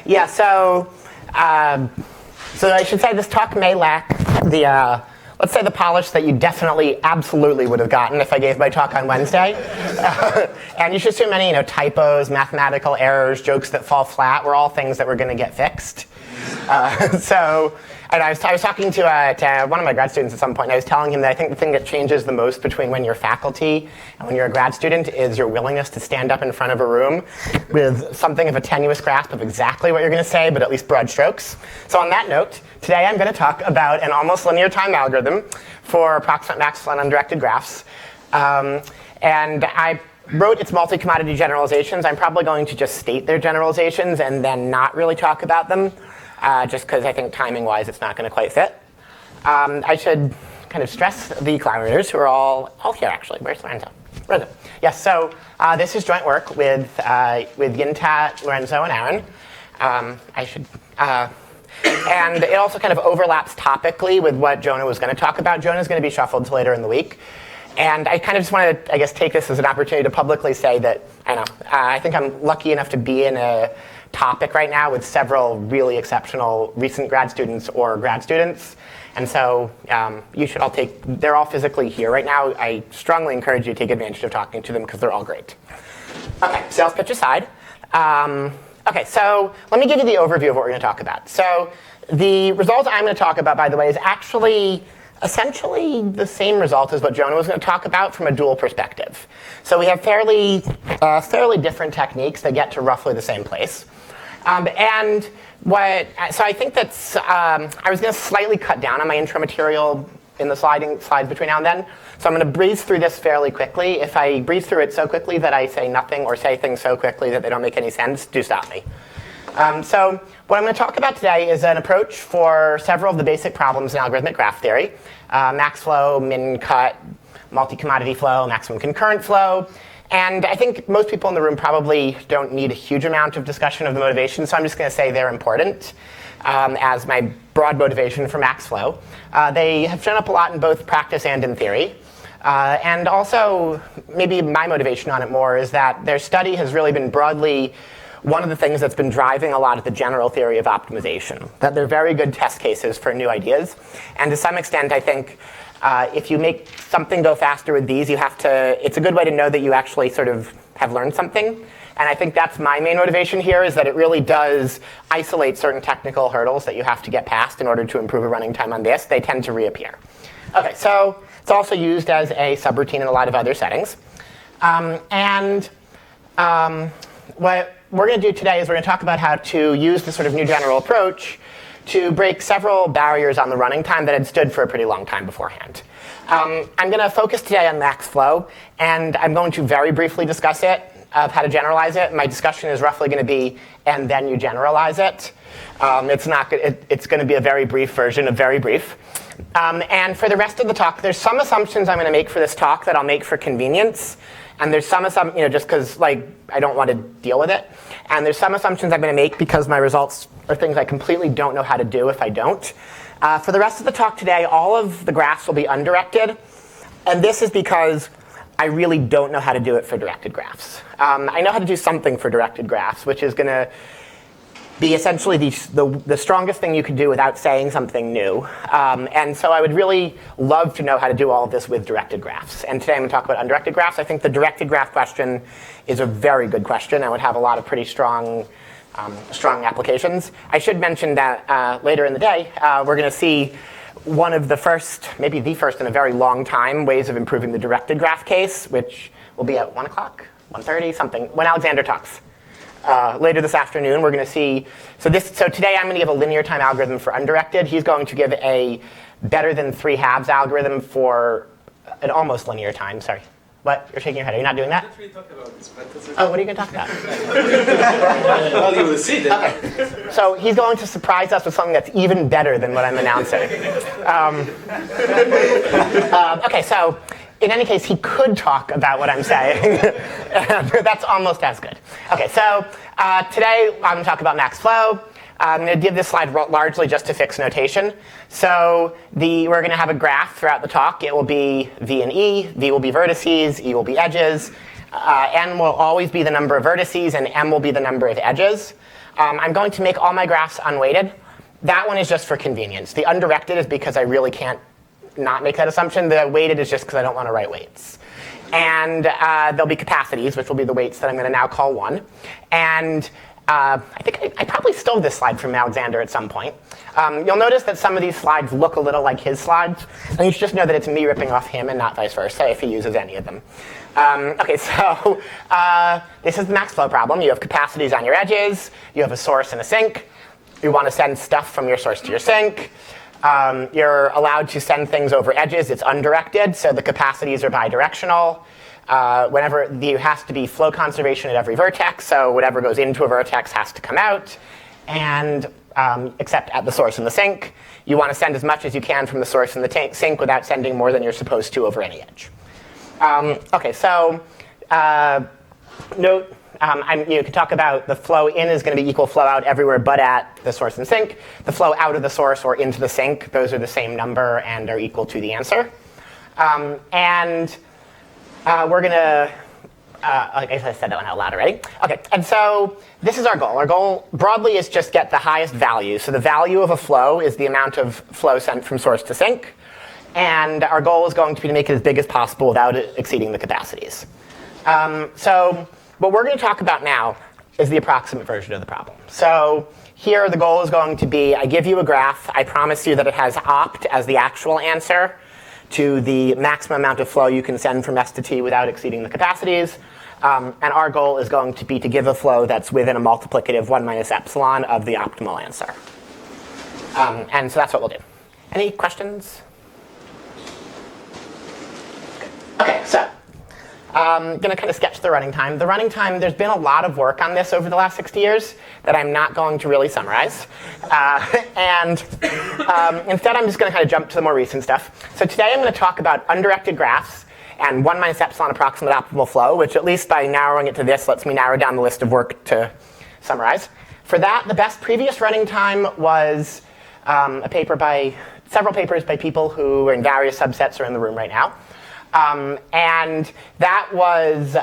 Yeah, so I should say this talk may lack the, let's say the polish that you definitely, absolutely would have gotten if I gave my talk on Wednesday. And you should assume any typos, mathematical errors, jokes that fall flat were all things that were going to get fixed. And I was talking to one of my grad students at some point, and I was telling him that I think the thing that changes the most between when you're faculty and when you're a grad student is your willingness to stand up in front of a room with something of a tenuous grasp of exactly what you're going to say, but at least broad strokes. So on that note, today I'm going to talk about an almost linear time algorithm for approximate maximal and undirected graphs. And I wrote its multi-commodity generalizations. I'm probably going to just state their generalizations and then not really talk about them. Just because I think timing-wise it's not going to quite fit. I should kind of stress the collaborators who are all here, actually. Where's Lorenzo? Lorenzo. Yes, so this is joint work with Yintat, Lorenzo, and Aaron. And it also kind of overlaps topically with what Jonah was going to talk about. Jonah's going to be shuffled to later in the week. And I kind of just want to, I guess, take this as an opportunity to publicly say that, I think I'm lucky enough to be in a topic right now with several really exceptional recent grad students or grad students. And so you should all they're all physically here right now. I strongly encourage you to take advantage of talking to them because they're all great. Okay, sales pitch aside. Okay, so let me give you the overview of what we're going to talk about. So the result I'm going to talk about, by the way, is actually essentially the same result as what Jonah was going to talk about from a dual perspective. So we have fairly different techniques that get to roughly the same place. So I think that's, I was going to slightly cut down on my intro material in the slides between now and then. So I'm going to breeze through this fairly quickly. If I breeze through it so quickly that I say nothing or say things so quickly that they don't make any sense, do stop me. So what I'm going to talk about today is an approach for several of the basic problems in algorithmic graph theory. Max flow, min cut, multi-commodity flow, maximum concurrent flow. And I think most people in the room probably don't need a huge amount of discussion of the motivation, so I'm just going to say they're important as my broad motivation for max flow. They have shown up a lot in both practice and in theory. And also, maybe my motivation on it more is that their study has really been broadly one of the things that's been driving a lot of the general theory of optimization, that they're very good test cases for new ideas. And to some extent, I think if you make something go faster with these, it's a good way to know that you actually sort of have learned something. And I think that's my main motivation here, is that it really does isolate certain technical hurdles that you have to get past in order to improve a running time on this. They tend to reappear. Okay, so it's also used as a subroutine in a lot of other settings. What we're going to do today is we're going to talk about how to use this sort of new general approach to break several barriers on the running time that had stood for a pretty long time beforehand. I'm going to focus today on max flow, and I'm going to very briefly discuss it, of how to generalize it. My discussion is roughly going to be, and then you generalize it. It's going to be a very brief version of very brief. And for the rest of the talk, there's some assumptions I'm going to make for this talk that I'll make for convenience. And there's some assumptions, just because I don't want to deal with it. And there's some assumptions I'm going to make because my results are things I completely don't know how to do if I don't. For the rest of the talk today, all of the graphs will be undirected. And this is because I really don't know how to do it for directed graphs. I know how to do something for directed graphs, which is going to be essentially the strongest thing you could do without saying something new. And so I would really love to know how to do all of this with directed graphs. And today I'm going to talk about undirected graphs. I think the directed graph question is a very good question and would have a lot of pretty strong applications. I should mention that later in the day, we're going to see one of the first, maybe the first in a very long time, ways of improving the directed graph case, which will be at 1 o'clock, 1:30, something, when Alexander talks. Later this afternoon, we're going to see, so today I'm going to give a linear time algorithm for undirected. He's going to give a better than 3/2 algorithm for an almost linear time. Sorry. What? You're shaking your head. Are you not doing that? I can't really talk about this, but oh, what are you going to talk about? well, you will see then. Okay. So he's going to surprise us with something that's even better than what I'm announcing. Okay, so in any case, he could talk about what I'm saying. That's almost as good. Okay, so today I'm going to talk about max flow. I'm going to give this slide largely just to fix notation. So we're going to have a graph throughout the talk. It will be V and E. V will be vertices. E will be edges. N will always be the number of vertices, and M will be the number of edges. I'm going to make all my graphs unweighted. That one is just for convenience. The undirected is because I really can't not make that assumption. The weighted is just because I don't want to write weights. And there'll be capacities, which will be the weights that I'm going to now call 1. And I think I probably stole this slide from Alexander at some point. You'll notice that some of these slides look a little like his slides. And you should just know that it's me ripping off him and not vice versa if he uses any of them. OK, so this is the max flow problem. You have capacities on your edges. You have a source and a sink. You want to send stuff from your source to your sink. You're allowed to send things over edges. It's undirected, so the capacities are bidirectional. Whenever there has to be flow conservation at every vertex, so whatever goes into a vertex has to come out, and except at the source and the sink. You want to send as much as you can from the source and the sink without sending more than you're supposed to over any edge. OK, so note, you can talk about the flow in is going to be equal flow out everywhere but at the source and sink. The flow out of the source or into the sink, those are the same number and are equal to the answer. We're going to, I guess I said that one out loud already. OK, and so this is our goal. Our goal broadly is just get the highest value. So the value of a flow is the amount of flow sent from source to sink. And our goal is going to be to make it as big as possible without it exceeding the capacities. So what we're going to talk about now is the approximate version of the problem. So here the goal is going to be, I give you a graph. I promise you that it has opt as the actual answer to the maximum amount of flow you can send from S to T without exceeding the capacities. And our goal is going to be to give a flow that's within a multiplicative 1 minus epsilon of the optimal answer. And so that's what we'll do. Any questions? OK, so I'm going to kind of sketch the running time. The running time, there's been a lot of work on this over the last 60 years that I'm not going to really summarize. Instead, I'm just going to kind of jump to the more recent stuff. So today, I'm going to talk about undirected graphs and 1 minus epsilon approximate optimal flow, which at least by narrowing it to this lets me narrow down the list of work to summarize. For that, the best previous running time was a paper by several papers by people who are in various subsets are in the room right now. And that was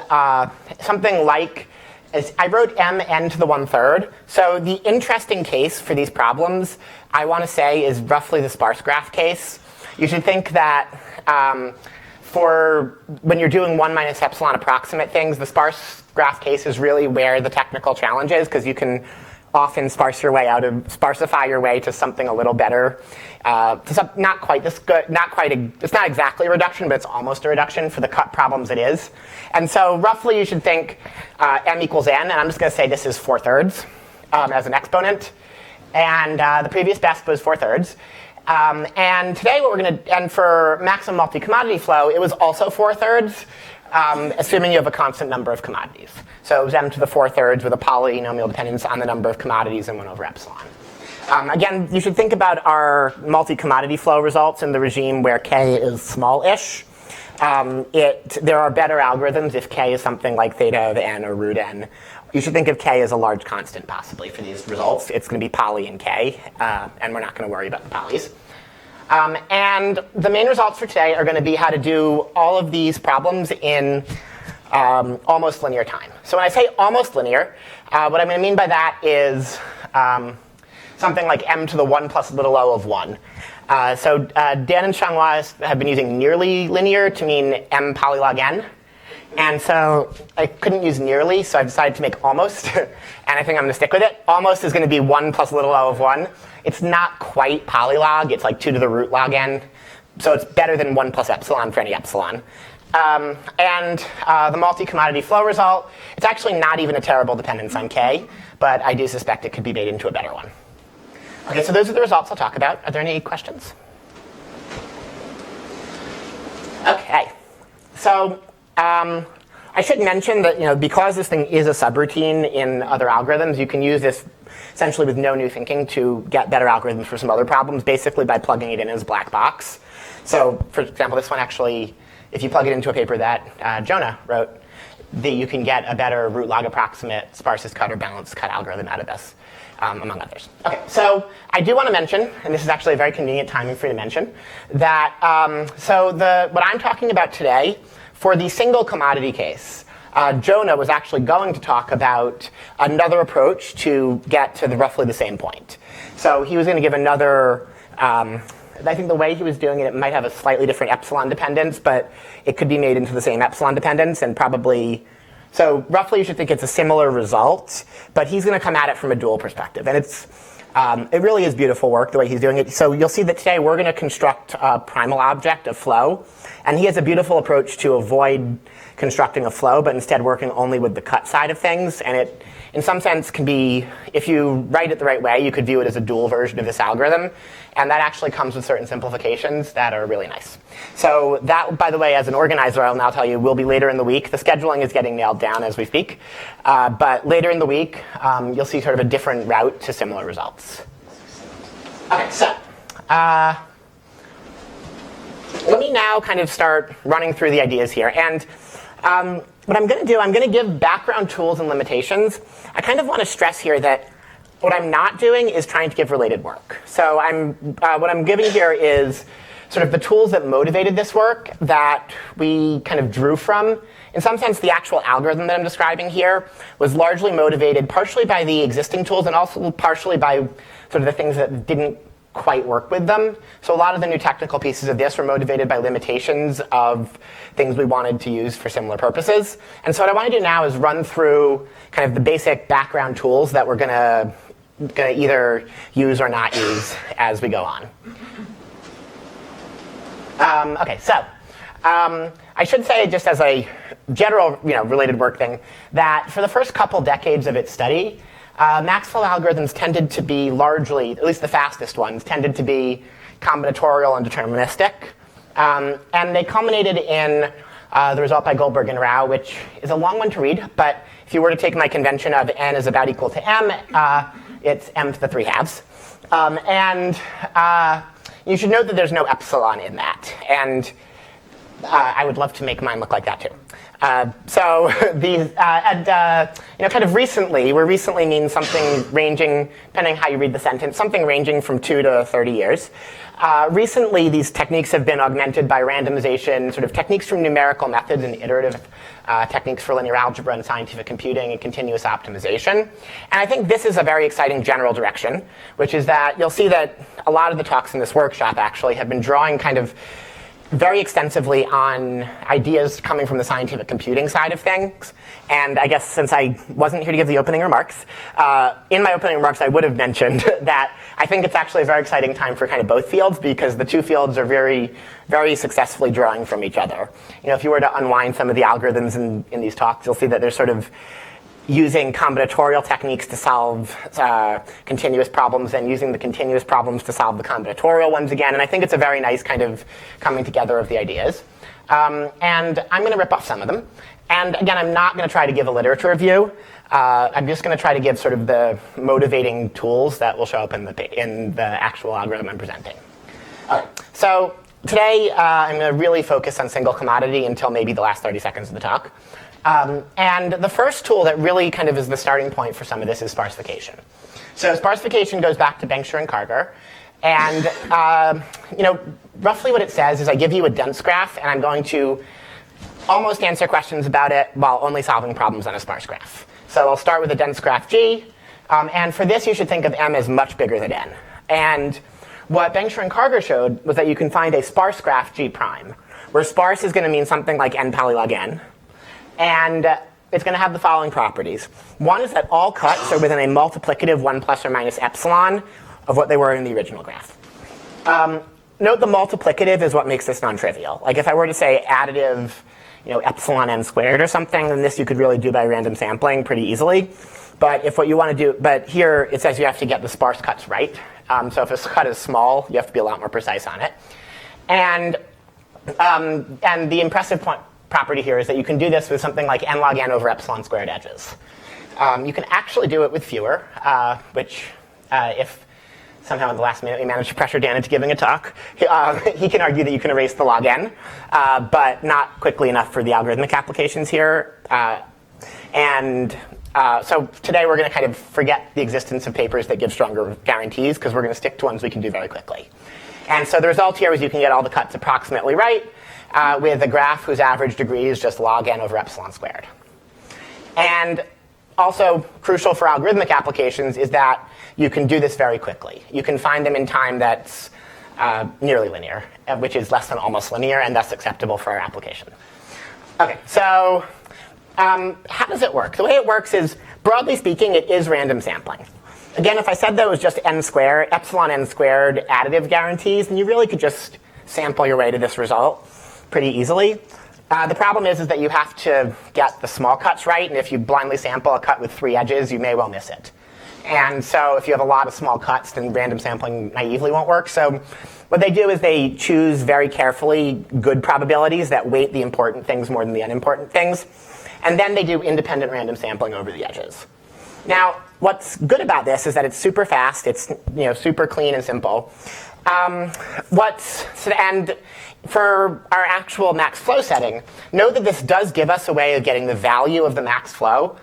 something like, I wrote mn to the 1/3. So the interesting case for these problems, I want to say, is roughly the sparse graph case. You should think that for when you're doing 1 minus epsilon approximate things, the sparse graph case is really where the technical challenge is, because you can often sparsify your way to something a little better. Not quite this good, it's not exactly a reduction, but it's almost a reduction for the cut problems it is. And so roughly you should think m equals n, and I'm just going to say this is 4/3 as an exponent. And the previous best was 4/3. And today what we're going to, and for maximum multi-commodity flow, it was also 4/3. Assuming you have a constant number of commodities. So it was m to the 4/3 with a polynomial dependence on the number of commodities and 1 over epsilon. Again, you should think about our multi-commodity flow results in the regime where k is small-ish. There are better algorithms if k is something like theta of n or root n. You should think of k as a large constant, possibly, for these results. It's going to be poly in k, and we're not going to worry about the polys. And the main results for today are going to be how to do all of these problems in almost linear time. So when I say almost linear, what I'm going to mean by that is something like m to the 1 plus little o of 1. So Dan and Changhua have been using nearly linear to mean m polylog n. And so I couldn't use nearly, so I decided to make almost. And I think I'm going to stick with it. Almost is going to be 1 plus little o of 1. It's not quite polylog. It's like 2 to the root log n. So it's better than 1 plus epsilon for any epsilon. The multi-commodity flow result, it's actually not even a terrible dependence on k, but I do suspect it could be made into a better one. OK, so those are the results I'll talk about. Are there any questions? OK, so I should mention that because this thing is a subroutine in other algorithms, you can use this essentially with no new thinking to get better algorithms for some other problems, basically by plugging it in as a black box. So for example, this one actually, if you plug it into a paper that Jonah wrote, you can get a better root log approximate sparses cut or balanced cut algorithm out of this, among others. OK, so I do want to mention, and this is actually a very convenient timing for me to mention, that what I'm talking about today, for the single commodity case, Jonah was actually going to talk about another approach to get to roughly the same point. So he was going to give another, I think the way he was doing it, it might have a slightly different epsilon dependence, but it could be made into the same epsilon dependence and probably, so roughly you should think it's a similar result, but he's going to come at it from a dual perspective. And it really is beautiful work the way he's doing it. So you'll see that today we're going to construct a primal object of flow, and he has a beautiful approach to avoid constructing a flow, but instead working only with the cut side of things. And it, in some sense, can be, if you write it the right way, you could view it as a dual version of this algorithm. And that actually comes with certain simplifications that are really nice. So that, by the way, as an organizer, I'll now tell you, will be later in the week. The scheduling is getting nailed down as we speak. But later in the week, you'll see sort of a different route to similar results. OK, so let me now kind of start running through the ideas here. And what I'm going to do, I'm going to give background tools and limitations. I kind of want to stress here that what I'm not doing is trying to give related work. So what I'm giving here is sort of the tools that motivated this work that we kind of drew from. In some sense, the actual algorithm that I'm describing here was largely motivated partially by the existing tools and also partially by sort of the things that didn't quite work with them. So a lot of the new technical pieces of this were motivated by limitations of things we wanted to use for similar purposes. And so what I want to do now is run through kind of the basic background tools that we're going to either use or not use as we go on. OK, so I should say, just as a general related work thing, that for the first couple decades of its study, Maxwell algorithms tended to be largely, at least the fastest ones, tended to be combinatorial and deterministic. And they culminated in the result by Goldberg and Rao, which is a long one to read. But if you were to take my convention of n is about equal to m, it's m to the 3/2. And you should note that there's no epsilon in that. And I would love to make mine look like that too. So these, kind of recently, where recently means something ranging, depending how you read the sentence, something ranging from 2 to 30 years. Recently, these techniques have been augmented by randomization, sort of techniques from numerical methods and iterative techniques for linear algebra and scientific computing and continuous optimization. And I think this is a very exciting general direction, which is that you'll see that a lot of the talks in this workshop actually have been drawing kind of very extensively on ideas coming from the scientific computing side of things. And I guess since I wasn't here to give the opening remarks, in my opening remarks I would have mentioned that I think it's actually a very exciting time for kind of both fields, because the two fields are very, very successfully drawing from each other. If you were to unwind some of the algorithms in these talks, you'll see that they're sort of using combinatorial techniques to solve continuous problems and using the continuous problems to solve the combinatorial ones again. And I think it's a very nice kind of coming together of the ideas. And I'm going to rip off some of them. And again, I'm not going to try to give a literature review. I'm just going to try to give sort of the motivating tools that will show up in the actual algorithm I'm presenting. All right. So today, I'm going to really focus on single commodity until maybe the last 30 seconds of the talk. And the first tool that really kind of is the starting point for some of this is sparsification. So sparsification goes back to Bankshire and Karger. And roughly what it says is I give you a dense graph, and I'm going to almost answer questions about it while only solving problems on a sparse graph. So I'll start with a dense graph G. And for this, you should think of m as much bigger than n. And what Bankshire and Karger showed was that you can find a sparse graph G prime, where sparse is going to mean something like n polylog n. And it's going to have the following properties. One is that all cuts are within a multiplicative 1 plus or minus epsilon of what they were in the original graph. Note the multiplicative is what makes this non-trivial. Like if I were to say additive, epsilon n squared or something, then this you could really do by random sampling pretty easily. But if what you want to do, but here it says you have to get the sparse cuts right. So if a cut is small, you have to be a lot more precise on it. And the impressive property here is that you can do this with something like n log n over epsilon squared edges. You can actually do it with fewer, which if somehow in the last minute we manage to pressure Dan into giving a talk, he can argue that you can erase the log n, but not quickly enough for the algorithmic applications here. So today we're going to kind of forget the existence of papers that give stronger guarantees, because we're going to stick to ones we can do very quickly. And so the result here is you can get all the cuts approximately right, with a graph whose average degree is just log n over epsilon squared. And also crucial for algorithmic applications is that you can do this very quickly. You can find them in time that's nearly linear, which is less than almost linear, and thus acceptable for our application. Okay, so how does it work? The way it works is, broadly speaking, it is random sampling. Again, if I said that was just n squared, epsilon n squared additive guarantees, then you really could just sample your way to this result pretty easily. The problem is that you have to get the small cuts right, and if you blindly sample a cut with 3 edges, you may well miss it. And so if you have a lot of small cuts, then random sampling naively won't work. So what they do is they choose very carefully good probabilities that weight the important things more than the unimportant things. And then they do independent random sampling over the edges. Now, what's good about this is that it's super fast. It's super clean and simple. And for our actual max flow setting, know that this does give us a way of getting the value of the max flow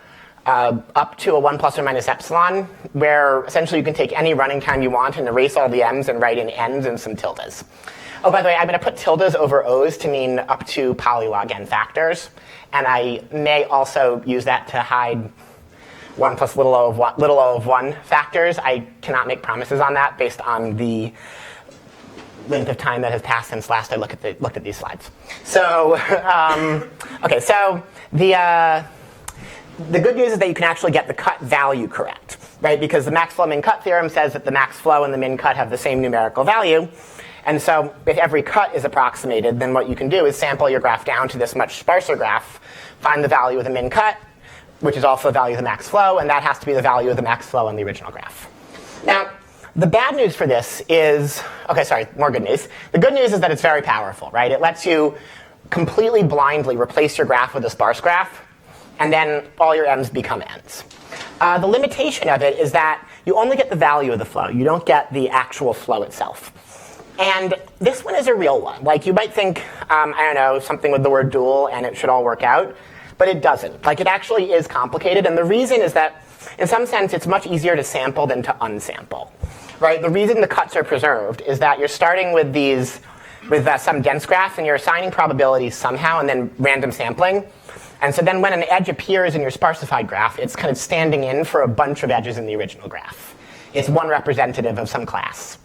up to a 1 plus or minus epsilon, where essentially you can take any running time you want and erase all the m's and write in n's and some tildes. Oh, by the way, I'm going to put tildes over o's to mean up to polylog n factors. And I may also use that to hide 1 plus little o of 1 factors. I cannot make promises on that based on the length of time that has passed since last I looked at these slides. So, okay, so the good news is that you can actually get the cut value correct, right? Because the max flow min cut theorem says that the max flow and the min cut have the same numerical value. And so if every cut is approximated, then what you can do is sample your graph down to this much sparser graph, find the value of the min cut, which is also the value of the max flow, and that has to be the value of the max flow in the original graph. Now, the bad news for this is, okay, sorry, more good news. The good news is that it's very powerful, right? It lets you completely blindly replace your graph with a sparse graph, and then all your m's become n's. The limitation of it is that you only get the value of the flow. You don't get the actual flow itself. And this one is a real one. Like, you might think, I don't know, something with the word dual, and it should all work out. But it doesn't. Like, it actually is complicated. And the reason is that, in some sense, it's much easier to sample than to unsample. Right? The reason the cuts are preserved is that you're starting with some dense graph, and you're assigning probabilities somehow, and then random sampling. And so then when an edge appears in your sparsified graph, it's kind of standing in for a bunch of edges in the original graph. It's one representative of some class.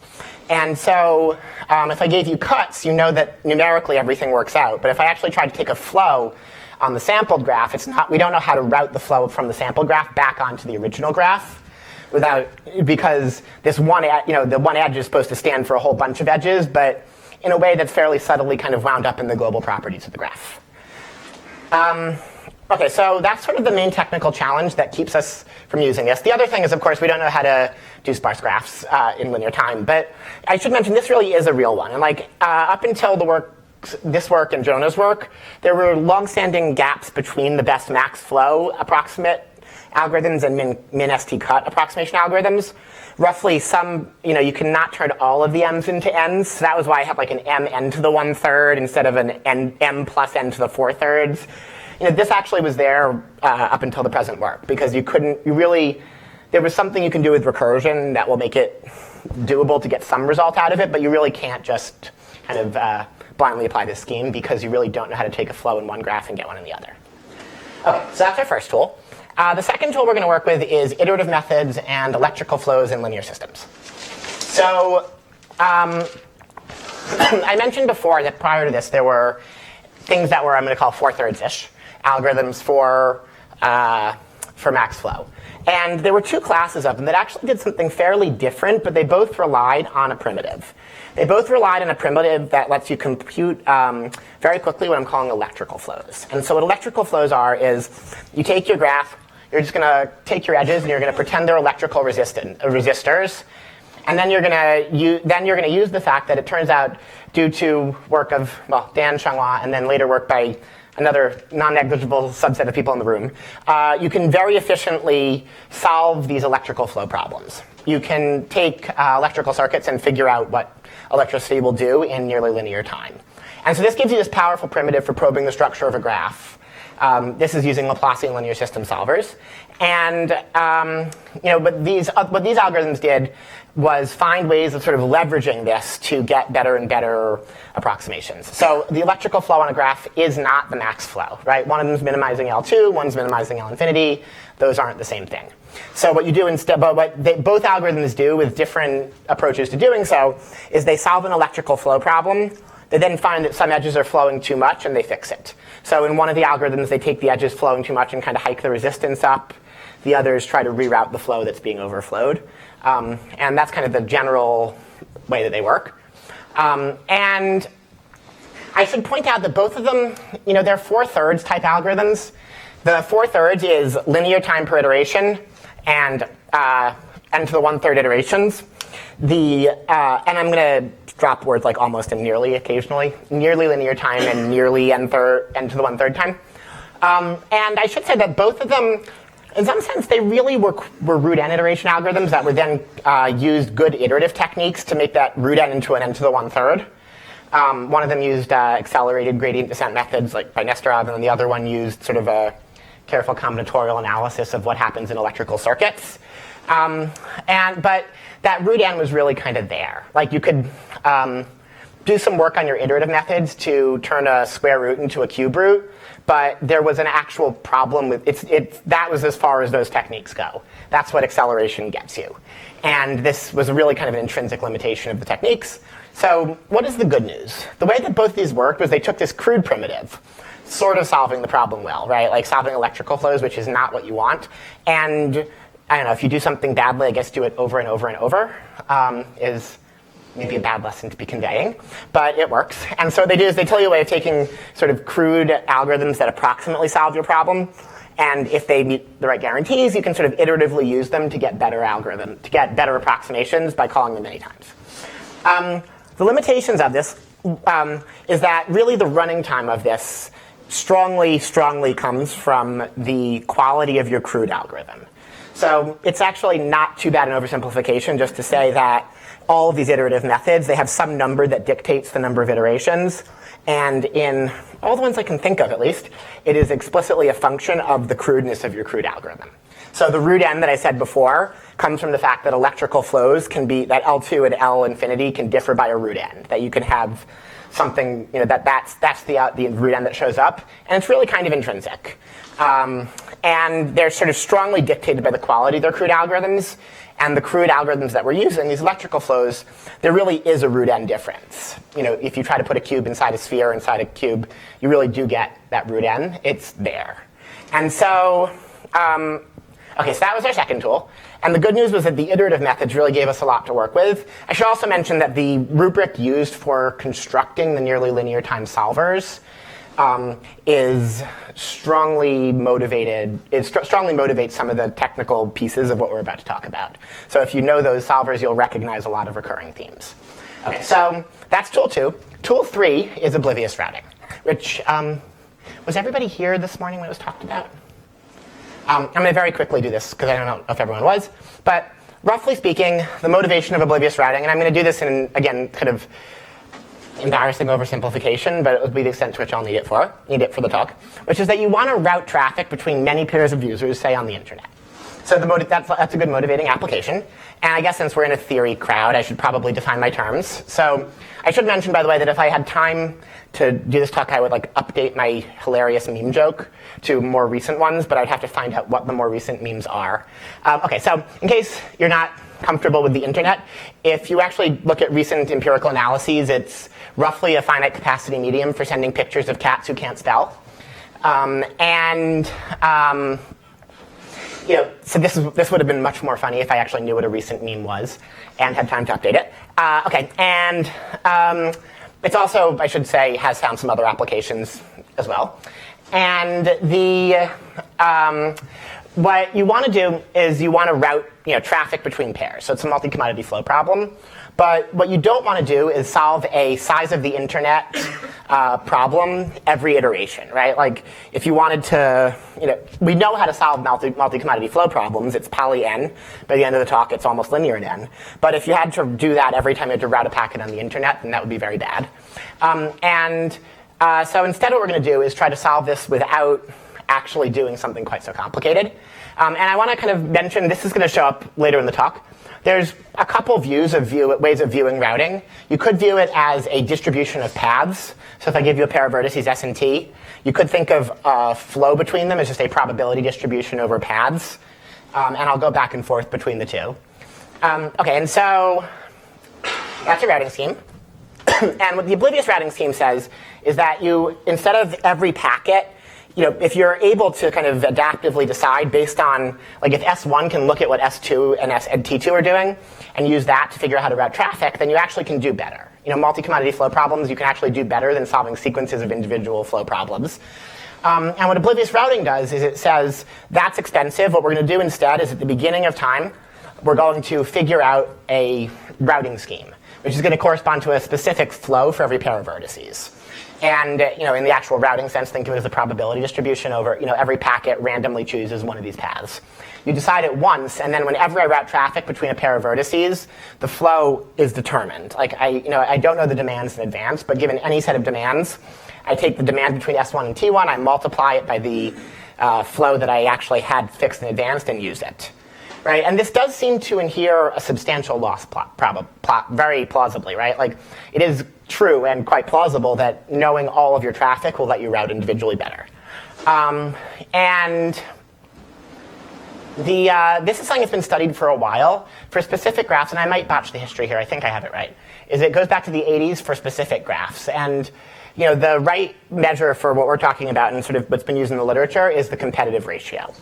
And so if I gave you cuts, you know that numerically everything works out. But if I actually tried to take a flow on the sampled graph, we don't know how to route the flow from the sampled graph back onto the original graph because this one, the one edge is supposed to stand for a whole bunch of edges, but in a way that's fairly subtly kind of wound up in the global properties of the graph. Okay, so that's sort of the main technical challenge that keeps us from using this. The other thing is, of course, we don't know how to do sparse graphs in linear time. But I should mention this really is a real one. And up until this work and Jonah's work, there were long-standing gaps between the best max flow approximate algorithms and min-st cut approximation algorithms. Roughly you cannot turn all of the m's into n's. So that was why I had like an m n to the 1/3 instead of an m plus n to the 4/3. This actually was there up until the present work, because there was something you can do with recursion that will make it doable to get some result out of it, but you really can't just kind of blindly apply this scheme, because you really don't know how to take a flow in one graph and get one in the other. Okay, so that's our first tool. The second tool we're going to work with is iterative methods and electrical flows in linear systems. So I mentioned before that prior to this, there were things that were, I'm going to call 4/3-ish algorithms for max flow. And there were 2 classes of them that actually did something fairly different, but they both relied on a primitive. They both relied on a primitive that lets you compute very quickly what I'm calling electrical flows. And so what electrical flows are is you take your graph, you're just going to take your edges, and you're going to pretend they're electrical resistors. And then you're going to use the fact that it turns out, due to work of Dan Changhua and then later work by another non-negligible subset of people in the room, you can very efficiently solve these electrical flow problems. You can take electrical circuits and figure out what electricity will do in nearly linear time. And so this gives you this powerful primitive for probing the structure of a graph. This is using Laplacian linear system solvers. And what these algorithms did was find ways of sort of leveraging this to get better and better approximations. So the electrical flow on a graph is not the max flow, right? One of them is minimizing L2, one's minimizing L infinity. Those aren't the same thing. So what you do instead, but what both algorithms do with different approaches to doing so is they solve an electrical flow problem. They then find that some edges are flowing too much, and they fix it. So in one of the algorithms, they take the edges flowing too much and kind of hike the resistance up. The others try to reroute the flow that's being overflowed. And that's kind of the general way that they work. And I should point out that both of them, they're 4/3 type algorithms. The 4/3 is linear time per iteration and n to the 1/3 iterations. And I'm going to drop words like almost and nearly occasionally. Nearly linear time and nearly n to the 1/3 time. And I should say that both of them, in some sense, they really were root n iteration algorithms that were then used good iterative techniques to make that root n into an n to the 1/3. One of them used accelerated gradient descent methods like by Nesterov, and then the other one used sort of a careful combinatorial analysis of what happens in electrical circuits. But that root n was really kind of there. Like you could do some work on your iterative methods to turn a square root into a cube root, but there was an actual problem with that was as far as those techniques go. That's what acceleration gets you. And this was really kind of an intrinsic limitation of the techniques. So what is the good news? The way that both these worked was they took this crude primitive, sort of solving the problem well, right? Like solving electrical flows, which is not what you want. And I don't know, if you do something badly, I guess do it over and over and over is maybe a bad lesson to be conveying, but it works. And so what they do is they tell you a way of taking sort of crude algorithms that approximately solve your problem, and if they meet the right guarantees, you can sort of iteratively use them to get better approximations by calling them many times. The limitations of this is that really the running time of this strongly comes from the quality of your crude algorithm. So it's actually not too bad an oversimplification just to say that all of these iterative methods, they have some number that dictates the number of iterations. And in all the ones I can think of, at least, it is explicitly a function of the crudeness of your crude algorithm. So the root n that I said before comes from the fact that electrical flows can be, that L2 and L infinity can differ by a root n. That you can have something, that's the root n that shows up. And it's really kind of intrinsic. And they're sort of strongly dictated by the quality of their crude algorithms. And the crude algorithms that we're using, these electrical flows, there really is a root n difference. If you try to put a cube inside a sphere, inside a cube, you really do get that root n. It's there. And so, okay, so that was our second tool. And the good news was that the iterative methods really gave us a lot to work with. I should also mention that the rubric used for constructing the nearly linear time solvers is strongly motivated. It strongly motivates some of the technical pieces of what we're about to talk about. So if you know those solvers, you'll recognize a lot of recurring themes. Okay, so that's tool 2. Tool 3 is oblivious routing, which was everybody here this morning when it was talked about? I'm going to very quickly do this because I don't know if everyone was. But roughly speaking, the motivation of oblivious routing, and I'm going to do this in, again, kind of embarrassing oversimplification, but it will be the extent to which I'll need it for the talk, which is that you want to route traffic between many pairs of users, say on the internet. So that's a good motivating application. And I guess since we're in a theory crowd, I should probably define my terms. So I should mention, by the way, that if I had time to do this talk, I would update my hilarious meme joke to more recent ones, but I'd have to find out what the more recent memes are. Okay, so in case you're not comfortable with the internet, if you actually look at recent empirical analyses, it's roughly a finite capacity medium for sending pictures of cats who can't spell. So this would have been much more funny if I actually knew what a recent meme was and had time to update it. Okay, and it's also, I should say, has found some other applications as well. And what you want to do is you want to route traffic between pairs. So it's a multi-commodity flow problem. But what you don't want to do is solve a size of the internet problem every iteration, right? Like if you wanted to, we know how to solve multi-commodity flow problems. It's poly n. By the end of the talk, it's almost linear in n. But if you had to do that every time you had to route a packet on the internet, then that would be very bad. So instead what we're going to do is try to solve this without actually doing something quite so complicated. And I want to kind of mention, this is going to show up later in the talk. There's a couple ways of viewing routing. You could view it as a distribution of paths. So if I give you a pair of vertices S and T, you could think of flow between them as just a probability distribution over paths. And I'll go back and forth between the two. OK, and so that's a routing scheme. And what the oblivious routing scheme says is that you, instead of every packet, if you're able to kind of adaptively decide based on, like if S1 can look at what S2 and T2 are doing and use that to figure out how to route traffic, then you actually can do better. Multi-commodity flow problems, you can actually do better than solving sequences of individual flow problems. And what oblivious routing does is it says, that's expensive. What we're going to do instead is at the beginning of time, we're going to figure out a routing scheme, which is going to correspond to a specific flow for every pair of vertices. And in the actual routing sense, think of it as a probability distribution over every packet randomly chooses one of these paths. You decide it once, and then whenever I route traffic between a pair of vertices, the flow is determined. Like I don't know the demands in advance, but given any set of demands, I take the demand between S1 and T1, I multiply it by the flow that I actually had fixed in advance and use it. Right? And this does seem to inhere a substantial loss very plausibly, right? Like, it is true and quite plausible that knowing all of your traffic will let you route individually better. And this is something that's been studied for a while for specific graphs, and I might botch the history here. I think I have it right. It goes back to the 80s for specific graphs. And the right measure for what we're talking about and sort of what's been used in the literature is the competitive ratio.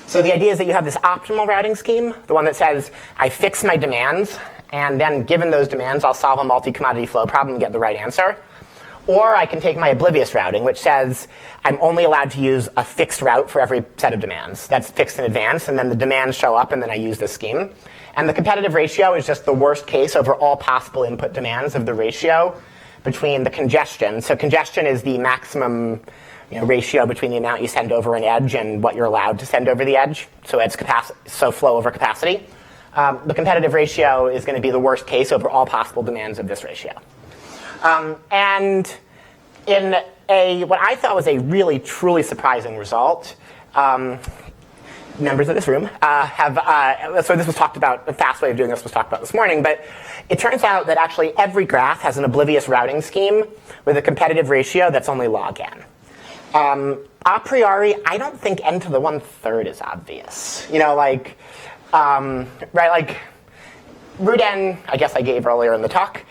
So the idea is that you have this optimal routing scheme, the one that says, I fix my demands, and then given those demands, I'll solve a multi-commodity flow problem and get the right answer. Or I can take my oblivious routing, which says I'm only allowed to use a fixed route for every set of demands. That's fixed in advance, and then the demands show up, and then I use this scheme. And the competitive ratio is just the worst case over all possible input demands of the ratio between the congestion. So congestion is the maximum ratio between the amount you send over an edge and what you're allowed to send over the edge. So it's flow over capacity. The competitive ratio is going to be the worst case over all possible demands of this ratio. And in what I thought was a really, truly surprising result, members of this room so this was talked about, a fast way of doing this was talked about this morning, but it turns out that actually every graph has an oblivious routing scheme with a competitive ratio that's only log n. A priori, I don't think n to the 1/3 is obvious. Right, like root n, I guess I gave earlier in the talk.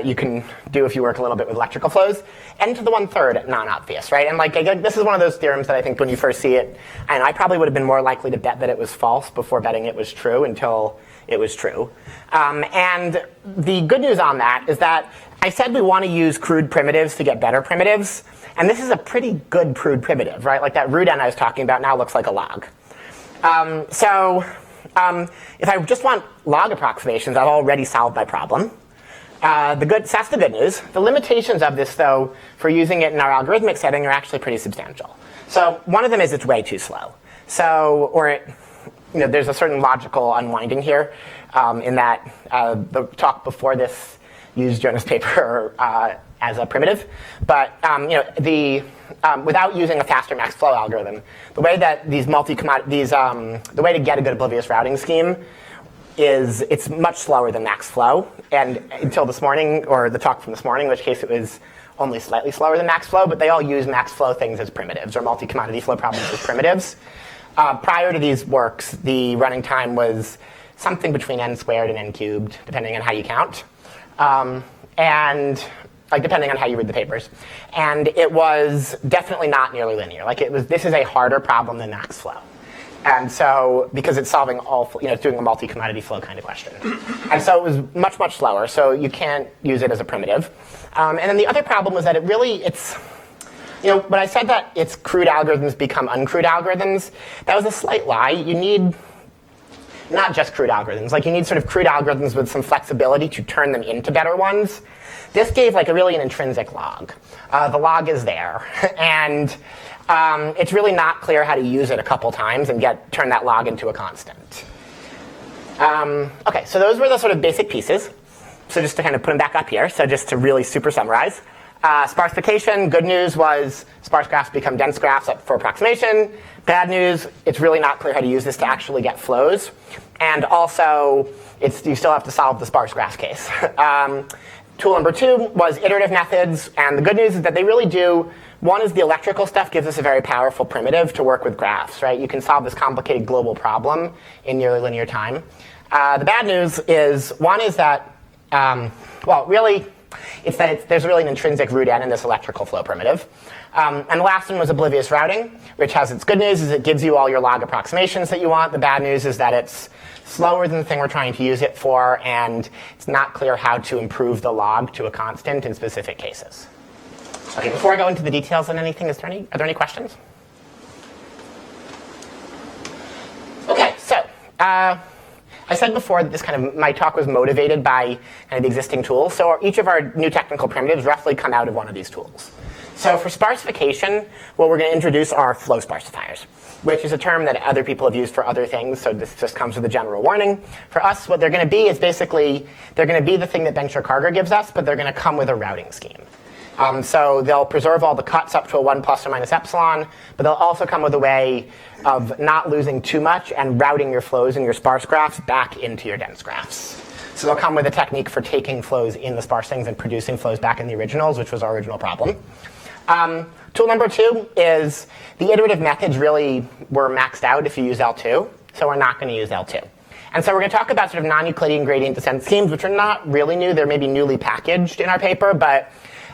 You can do if you work a little bit with electrical flows. N to the 1/3, non-obvious, right? And this is one of those theorems that I think when you first see it, I probably would have been more likely to bet that it was false before betting it was true until it was true. And the good news on that is that I said we want to use crude primitives to get better primitives. And this is a pretty good crude primitive, right? Like that root n I was talking about now looks like a log. If I just want log approximations, I've already solved my problem. That's the good news. The limitations of this, though, for using it in our algorithmic setting are actually pretty substantial. So one of them is it's way too slow. There's a certain logical unwinding here in that the talk before this used Jonah's paper as a primitive, but without using a faster max flow algorithm, the way that the way to get a good oblivious routing scheme is it's much slower than max flow, and until this morning, or the talk from this morning, in which case it was only slightly slower than max flow, but they all use max flow things as primitives, or multi-commodity flow problems as primitives. Prior to these works, the running time was something between n squared and n cubed, depending on how you count. Depending on how you read the papers. And it was definitely not nearly linear. This is a harder problem than max flow. And so, because it's solving it's doing a multi-commodity flow kind of question. And so it was much, much slower, so you can't use it as a primitive. And then the other problem was that when I said that its crude algorithms become uncrude algorithms, that was a slight lie. You need not just crude algorithms. You need sort of crude algorithms with some flexibility to turn them into better ones. This gave an intrinsic log. The log is there. And it's really not clear how to use it a couple times and turn that log into a constant. OK, so those were the sort of basic pieces. So just to kind of put them back up here, so just to really super summarize. Sparsification, good news was sparse graphs become dense graphs up for approximation. Bad news, it's really not clear how to use this to actually get flows. And also, you still have to solve the sparse graph case. Tool number 2 was iterative methods. And the good news is that they really do. One is the electrical stuff gives us a very powerful primitive to work with graphs, right? You can solve this complicated global problem in nearly linear time. The bad news is, one is that, really, it's that there's really an intrinsic root n in this electrical flow primitive. And the last one was oblivious routing, which has its good news is it gives you all your log approximations that you want. The bad news is that it's slower than the thing we're trying to use it for, and it's not clear how to improve the log to a constant in specific cases. Okay, before I go into the details on anything, are there any questions? Okay, so I said before that my talk was motivated by kind of the existing tools. So each of our new technical primitives roughly come out of one of these tools. So for sparsification, what we're going to introduce are flow sparsifiers, which is a term that other people have used for other things. So this just comes with a general warning. For us, what they're going to be is basically, they're going to be the thing that Bencher-Karger gives us, but they're going to come with a routing scheme. So they'll preserve all the cuts up to a 1 plus or minus epsilon, but they'll also come with a way of not losing too much and routing your flows in your sparse graphs back into your dense graphs. So they'll come with a technique for taking flows in the sparse things and producing flows back in the originals, which was our original problem. Tool number 2 is the iterative methods really were maxed out if you use L2, so we're not going to use L2. And so we're going to talk about sort of non-Euclidean gradient descent schemes, which are not really new. They're maybe newly packaged in our paper, but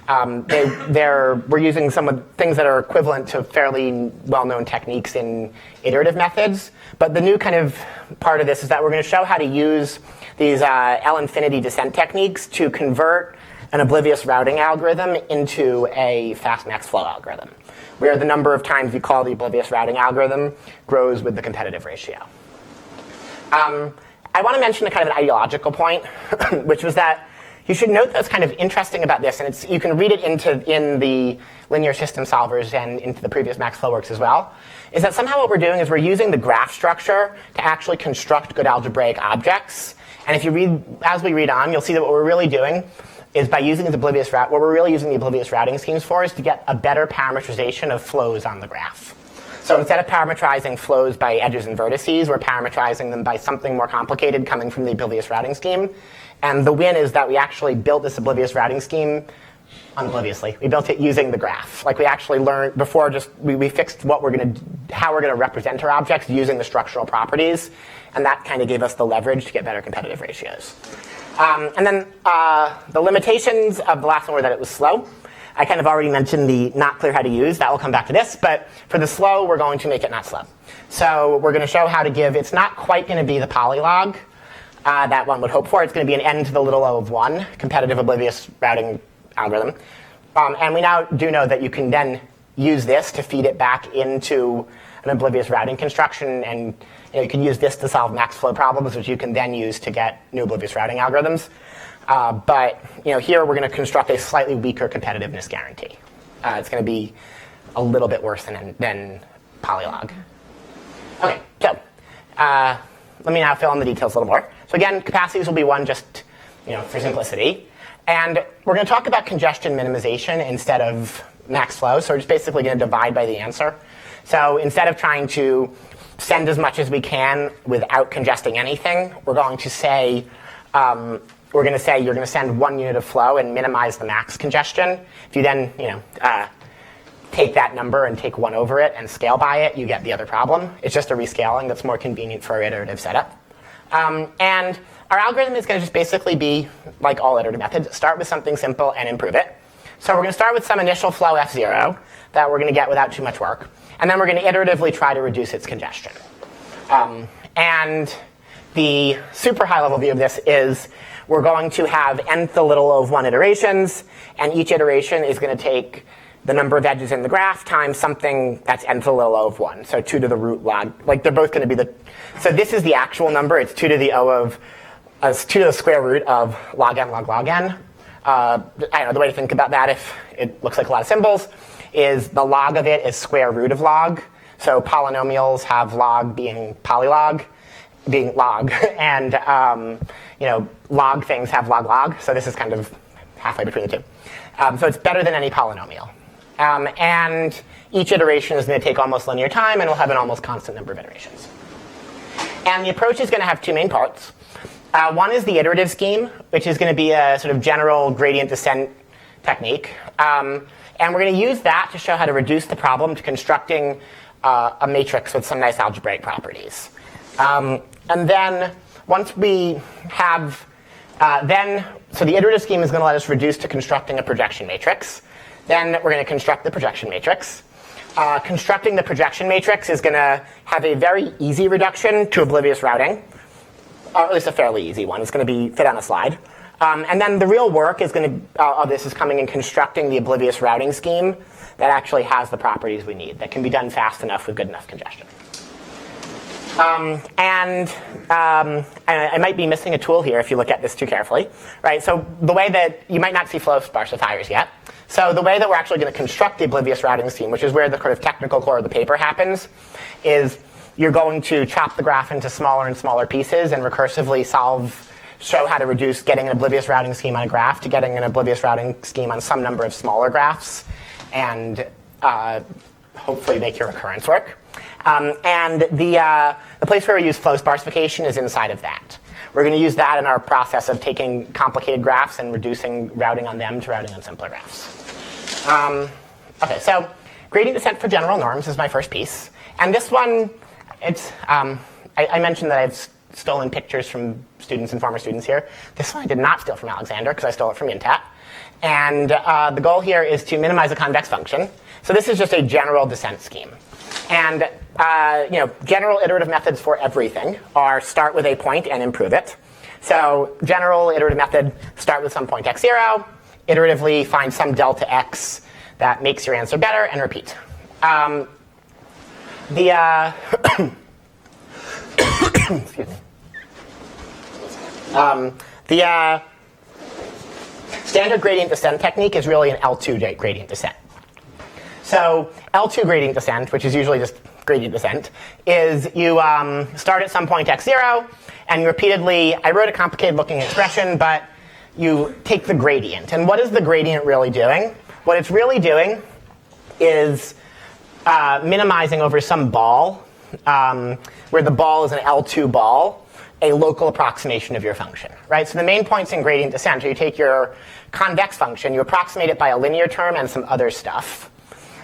we're using some of the things that are equivalent to fairly well-known techniques in iterative methods. But the new kind of part of this is that we're going to show how to use these L-infinity descent techniques to convert an oblivious routing algorithm into a fast max flow algorithm, where the number of times you call the oblivious routing algorithm grows with the competitive ratio. I want to mention a kind of an ideological point, which was that you should note that's kind of interesting about this, and you can read it in the linear system solvers and into the previous max flow works as well, is that somehow what we're doing is we're using the graph structure to actually construct good algebraic objects. And if you read, as we read on, you'll see that what we're really doing is by using the oblivious route, what we're really using the oblivious routing schemes for is to get a better parameterization of flows on the graph. So instead of parametrizing flows by edges and vertices, we're parametrizing them by something more complicated coming from the oblivious routing scheme. And the win is that we actually built this oblivious routing scheme obliviously. We built it using the graph. Like we actually learned before, we fixed how we're going to represent our objects using the structural properties. And that kind of gave us the leverage to get better competitive ratios. And then the limitations of the last one were that it was slow. I kind of already mentioned the not clear how to use. That will come back to this. But for the slow, we're going to make it not slow. So we're going to show how to give, it's not quite going to be the polylog that one would hope for. It's going to be an n to the little o of 1 competitive oblivious routing algorithm. And we now do know that you can then use this to feed it back into an oblivious routing construction. And you can use this to solve max flow problems, which you can then use to get new oblivious routing algorithms. But here we're going to construct a slightly weaker competitiveness guarantee. It's going to be a little bit worse than polylog. Okay, so let me now fill in the details a little more. So again, capacities will be 1 just for simplicity. And we're going to talk about congestion minimization instead of max flow. So we're just basically going to divide by the answer. So instead of trying to send as much as we can without congesting anything, we're going to say you're going to send 1 unit of flow and minimize the max congestion. If you then take that number and take 1 over it and scale by it, you get the other problem. It's just a rescaling that's more convenient for our iterative setup. And our algorithm is going to just basically be like all iterative methods. Start with something simple and improve it. So we're going to start with some initial flow f0 that we're going to get without too much work. And then we're going to iteratively try to reduce its congestion. And the super high level view of this is we're going to have nth the little of 1 iterations. And each iteration is going to take the number of edges in the graph times something that's nth the little o of 1. So 2 to the root log. Like they're both going to be so this is the actual number. It's 2 to the o of, 2 to the square root of log n log log n. I don't know, the way to think about that, if it looks like a lot of symbols, is the log of it is square root of log. So polynomials have log being polylog, being log. And log things have log log. So this is kind of halfway between the two. So it's better than any polynomial. And each iteration is going to take almost linear time, and we'll have an almost constant number of iterations. And the approach is going to have two main parts. One is the iterative scheme, which is going to be a sort of general gradient descent technique. And we're going to use that to show how to reduce the problem to constructing a matrix with some nice algebraic properties. And then once we have, so the iterative scheme is going to let us reduce to constructing a projection matrix. Then we're going to construct the projection matrix. Constructing the projection matrix is going to have a very easy reduction to oblivious routing, or at least a fairly easy one. It's going to be fit on a slide. And then the real work is going to, this is coming in constructing the oblivious routing scheme that actually has the properties we need, that can be done fast enough with good enough congestion. I might be missing a tool here if you look at this too carefully, right? So the way that you might not see flow sparsifiers yet. So the way that we're actually going to construct the oblivious routing scheme, which is where the sort of technical core of the paper happens, is you're going to chop the graph into smaller and smaller pieces and recursively show how to reduce getting an oblivious routing scheme on a graph to getting an oblivious routing scheme on some number of smaller graphs, and hopefully make your recurrence work. And the place where we use flow sparsification is inside of that. We're going to use that in our process of taking complicated graphs and reducing routing on them to routing on simpler graphs. OK, so gradient descent for general norms is my first piece. And this one, I mentioned that I've stolen pictures from students and former students here. This one I did not steal from Alexander, because I stole it from Intat. And the goal here is to minimize a convex function. So this is just a general descent scheme. And general iterative methods for everything are start with a point and improve it. So general iterative method, start with some point x0, iteratively find some delta x that makes your answer better, and repeat. Excuse me. The standard gradient descent technique is really an L2 gradient descent. So L2 gradient descent, which is usually just gradient descent, is you start at some point x0, and you repeatedly, I wrote a complicated looking expression, but you take the gradient. And what is the gradient really doing? What it's really doing is minimizing over some ball, where the ball is an L2 ball, a local approximation of your function, right? So the main points in gradient descent are you take your convex function, you approximate it by a linear term and some other stuff.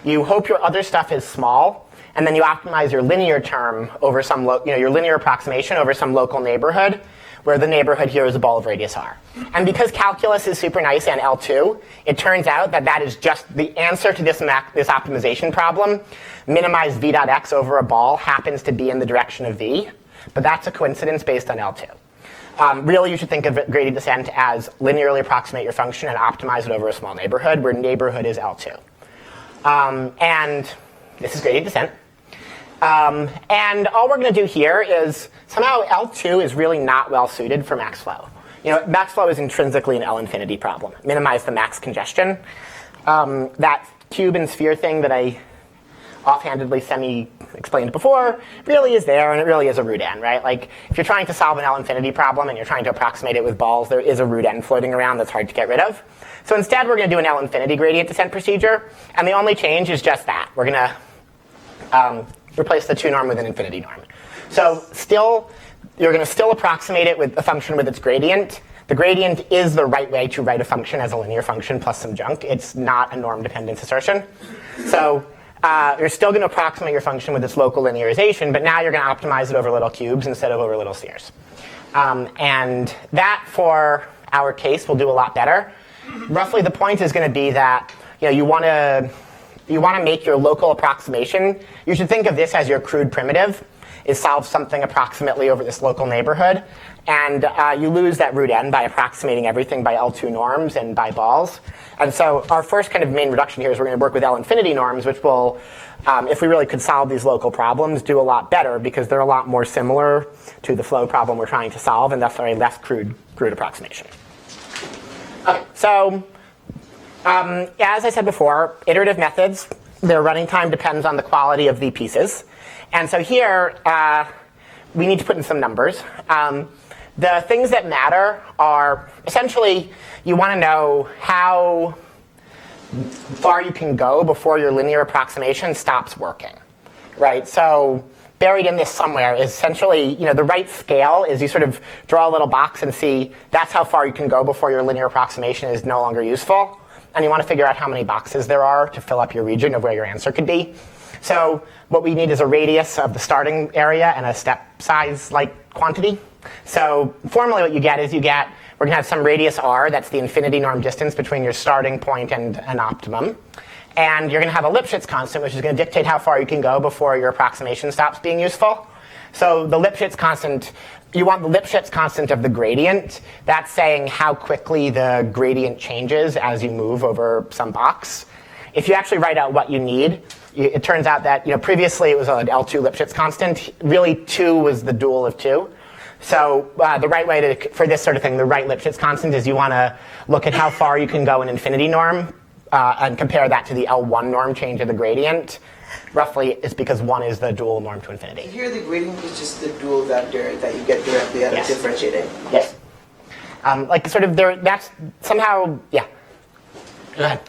You hope your other stuff is small, and then you optimize your linear term over some, your linear approximation over some local neighborhood, where the neighborhood here is a ball of radius r. And because calculus is super nice and L2, it turns out that that is just the answer to this optimization problem. Minimize v dot x over a ball happens to be in the direction of v, but that's a coincidence based on L2. Really, you should think of gradient descent as linearly approximate your function and optimize it over a small neighborhood, where neighborhood is L2. And this is gradient descent. And all we're going to do here is somehow L2 is really not well suited for max flow. Max flow is intrinsically an L infinity problem. Minimize the max congestion. That cube and sphere thing that I offhandedly semi-explained before really is there, and it really is a root n, right? Like, if you're trying to solve an L infinity problem and you're trying to approximate it with balls, there is a root n floating around that's hard to get rid of. So instead, we're going to do an L infinity gradient descent procedure, and the only change is just that. We're going to replace the 2 norm with an infinity norm. So you're going to still approximate it with a function with its gradient. The gradient is the right way to write a function as a linear function plus some junk. It's not a norm dependence assertion. So you're still going to approximate your function with its local linearization, but now you're going to optimize it over little cubes instead of over little spheres. And that, for our case, will do a lot better. Roughly, the point is going to be that you want to make your local approximation. You should think of this as your crude primitive, is solve something approximately over this local neighborhood. And you lose that root n by approximating everything by L2 norms and by balls. And so our first kind of main reduction here is we're going to work with L infinity norms, which will, if we really could solve these local problems, do a lot better, because they're a lot more similar to the flow problem we're trying to solve, and thus are a less crude approximation. Okay, so as I said before, iterative methods, their running time depends on the quality of the pieces. And so here, we need to put in some numbers. the things that matter are essentially you want to know how far you can go before your linear approximation stops working, right? So buried in this somewhere is essentially, the right scale is you sort of draw a little box and see that's how far you can go before your linear approximation is no longer useful. And you want to figure out how many boxes there are to fill up your region of where your answer could be. So what we need is a radius of the starting area and a step size quantity. So formally what you get is we're going to have some radius r, that's the infinity norm distance between your starting point and an optimum. And you're going to have a Lipschitz constant, which is going to dictate how far you can go before your approximation stops being useful. So the Lipschitz constant, you want the Lipschitz constant of the gradient. That's saying how quickly the gradient changes as you move over some box. If you actually write out what you need, it turns out that previously it was an L2 Lipschitz constant. Really, 2 was the dual of 2. So the right way for this sort of thing, the right Lipschitz constant is you want to look at how far you can go in infinity norm and compare that to the L1 norm change of the gradient. Roughly, it's because 1 is the dual norm to infinity. Here, the gradient is just the dual vector that you get directly out of differentiating. Yes. That's somehow, yeah. Go ahead.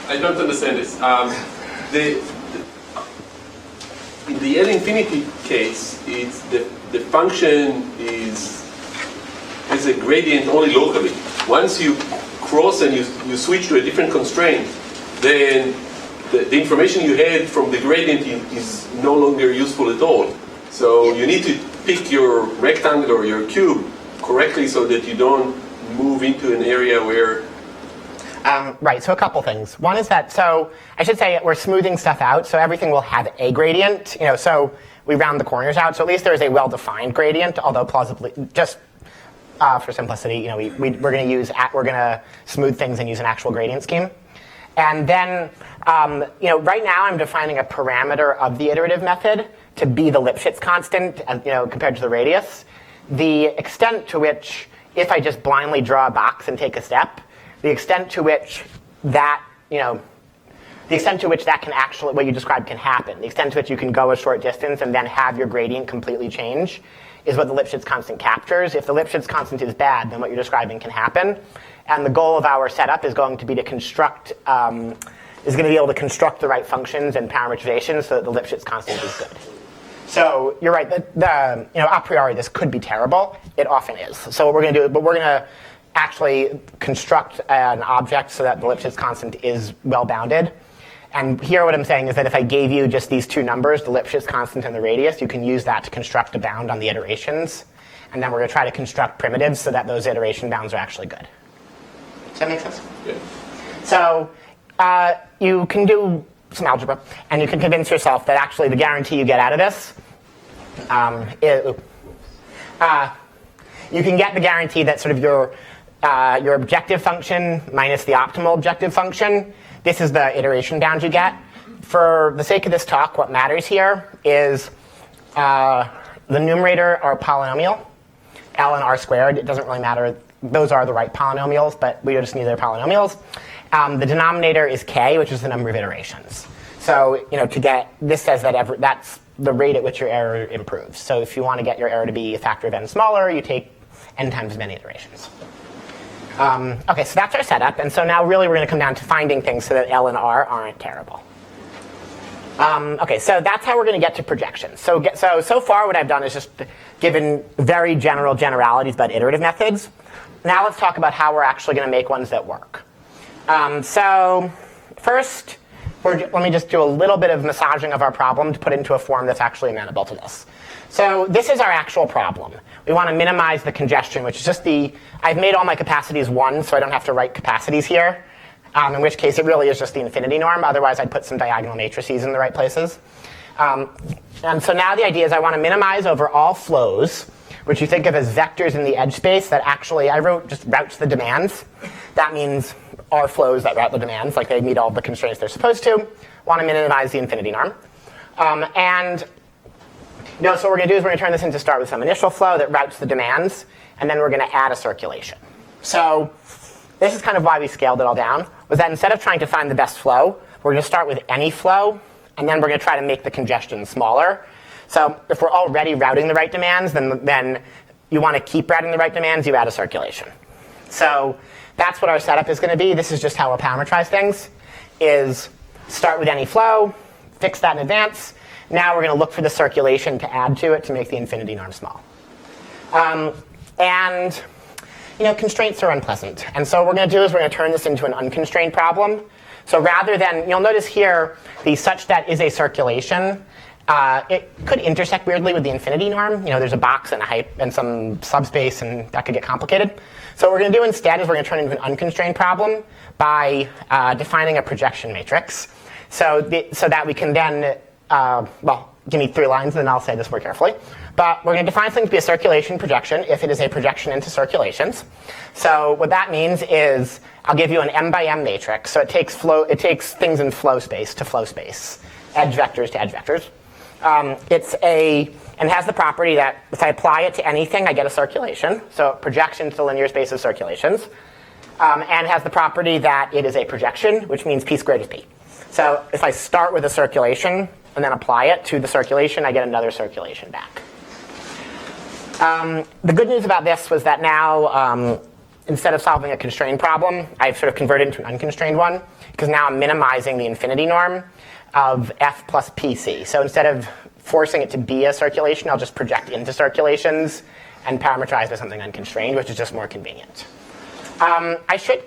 I don't understand this. In the L infinity case, it's the function is a gradient only locally. Once you cross and you switch to a different constraint, then the information you had from the gradient is no longer useful at all. So you need to pick your rectangle or your cube correctly so that you don't move into an area where... Right, so a couple things. One is that, so I should say we're smoothing stuff out, so everything will have a gradient. So we round the corners out, so at least there is a well-defined gradient, although plausibly, just for simplicity, we're going to smooth things and use an actual gradient scheme. And then, right now I'm defining a parameter of the iterative method to be the Lipschitz constant, compared to the radius. The extent to which, if I just blindly draw a box and take a step, the extent to which that can actually, what you described can happen, the extent to which you can go a short distance and then have your gradient completely change is what the Lipschitz constant captures. If the Lipschitz constant is bad, then what you're describing can happen. And the goal of our setup is going to be to construct, is going to be able to construct the right functions and parameterizations so that the Lipschitz constant is good. So you're right, a priori this could be terrible. It often is. So what we're going to do, but we're going to actually construct an object so that the Lipschitz constant is well bounded. And here what I'm saying is that if I gave you just these two numbers, the Lipschitz constant and the radius, you can use that to construct a bound on the iterations. And then we're going to try to construct primitives so that those iteration bounds are actually good. Does that make sense? Yeah. So you can do some algebra, and you can convince yourself that actually the guarantee you get out of this you can get the guarantee that sort of your objective function minus the optimal objective function, this is the iteration bound you get. For the sake of this talk, what matters here is the numerator are polynomial, L and R squared. It doesn't really matter. Those are the right polynomials, but we just need their polynomials. The denominator is k, which is the number of iterations. So, to get, this says that that's the rate at which your error improves. So if you want to get your error to be a factor of n smaller, you take n times as many iterations. Okay, so that's our setup. And so now really we're going to come down to finding things so that L and R aren't terrible. Okay, so that's how we're going to get to projections. So far what I've done is just given very general generalities about iterative methods. Now let's talk about how we're actually going to make ones that work. So first, let me just do a little bit of massaging of our problem to put it into a form that's actually amenable to this. So this is our actual problem. We want to minimize the congestion, which is just I've made all my capacities 1, so I don't have to write capacities here, in which case it really is just the infinity norm. Otherwise, I'd put some diagonal matrices in the right places. And so now the idea is I want to minimize over all flows, which you think of as vectors in the edge space that actually, I wrote just routes the demands. That means are flows that route the demands, like they meet all the constraints they're supposed to. Want to minimize the infinity norm. So what we're going to do is we're going to turn this into start with some initial flow that routes the demands, and then we're going to add a circulation. So this is kind of why we scaled it all down, was that instead of trying to find the best flow, we're going to start with any flow, and then we're going to try to make the congestion smaller. So if we're already routing the right demands, then you want to keep routing the right demands, you add a circulation. So that's what our setup is going to be. This is just how we'll parameterize things, is start with any flow, fix that in advance. Now we're going to look for the circulation to add to it to make the infinity norm small. And constraints are unpleasant. And so what we're going to do is we're going to turn this into an unconstrained problem. So rather than, you'll notice here, the such that is a circulation, it could intersect weirdly with the infinity norm. There's a box and a height and some subspace, and that could get complicated. So what we're going to do instead is we're going to turn it into an unconstrained problem by defining a projection matrix. So that we can then, give me 3 lines, and then I'll say this more carefully. But we're going to define something to be a circulation projection if it is a projection into circulations. So what that means is I'll give you an m by m matrix. So it takes things in flow space to flow space, edge vectors to edge vectors. And has the property that if I apply it to anything, I get a circulation. So projections to linear space of circulations. And has the property that it is a projection, which means p squared is p. So if I start with a circulation and then apply it to the circulation, I get another circulation back. The good news about this was that now, instead of solving a constrained problem, I've sort of converted into an unconstrained one, because now I'm minimizing the infinity norm of f plus pc. So instead of forcing it to be a circulation, I'll just project into circulations and parameterize by something unconstrained, which is just more convenient. I should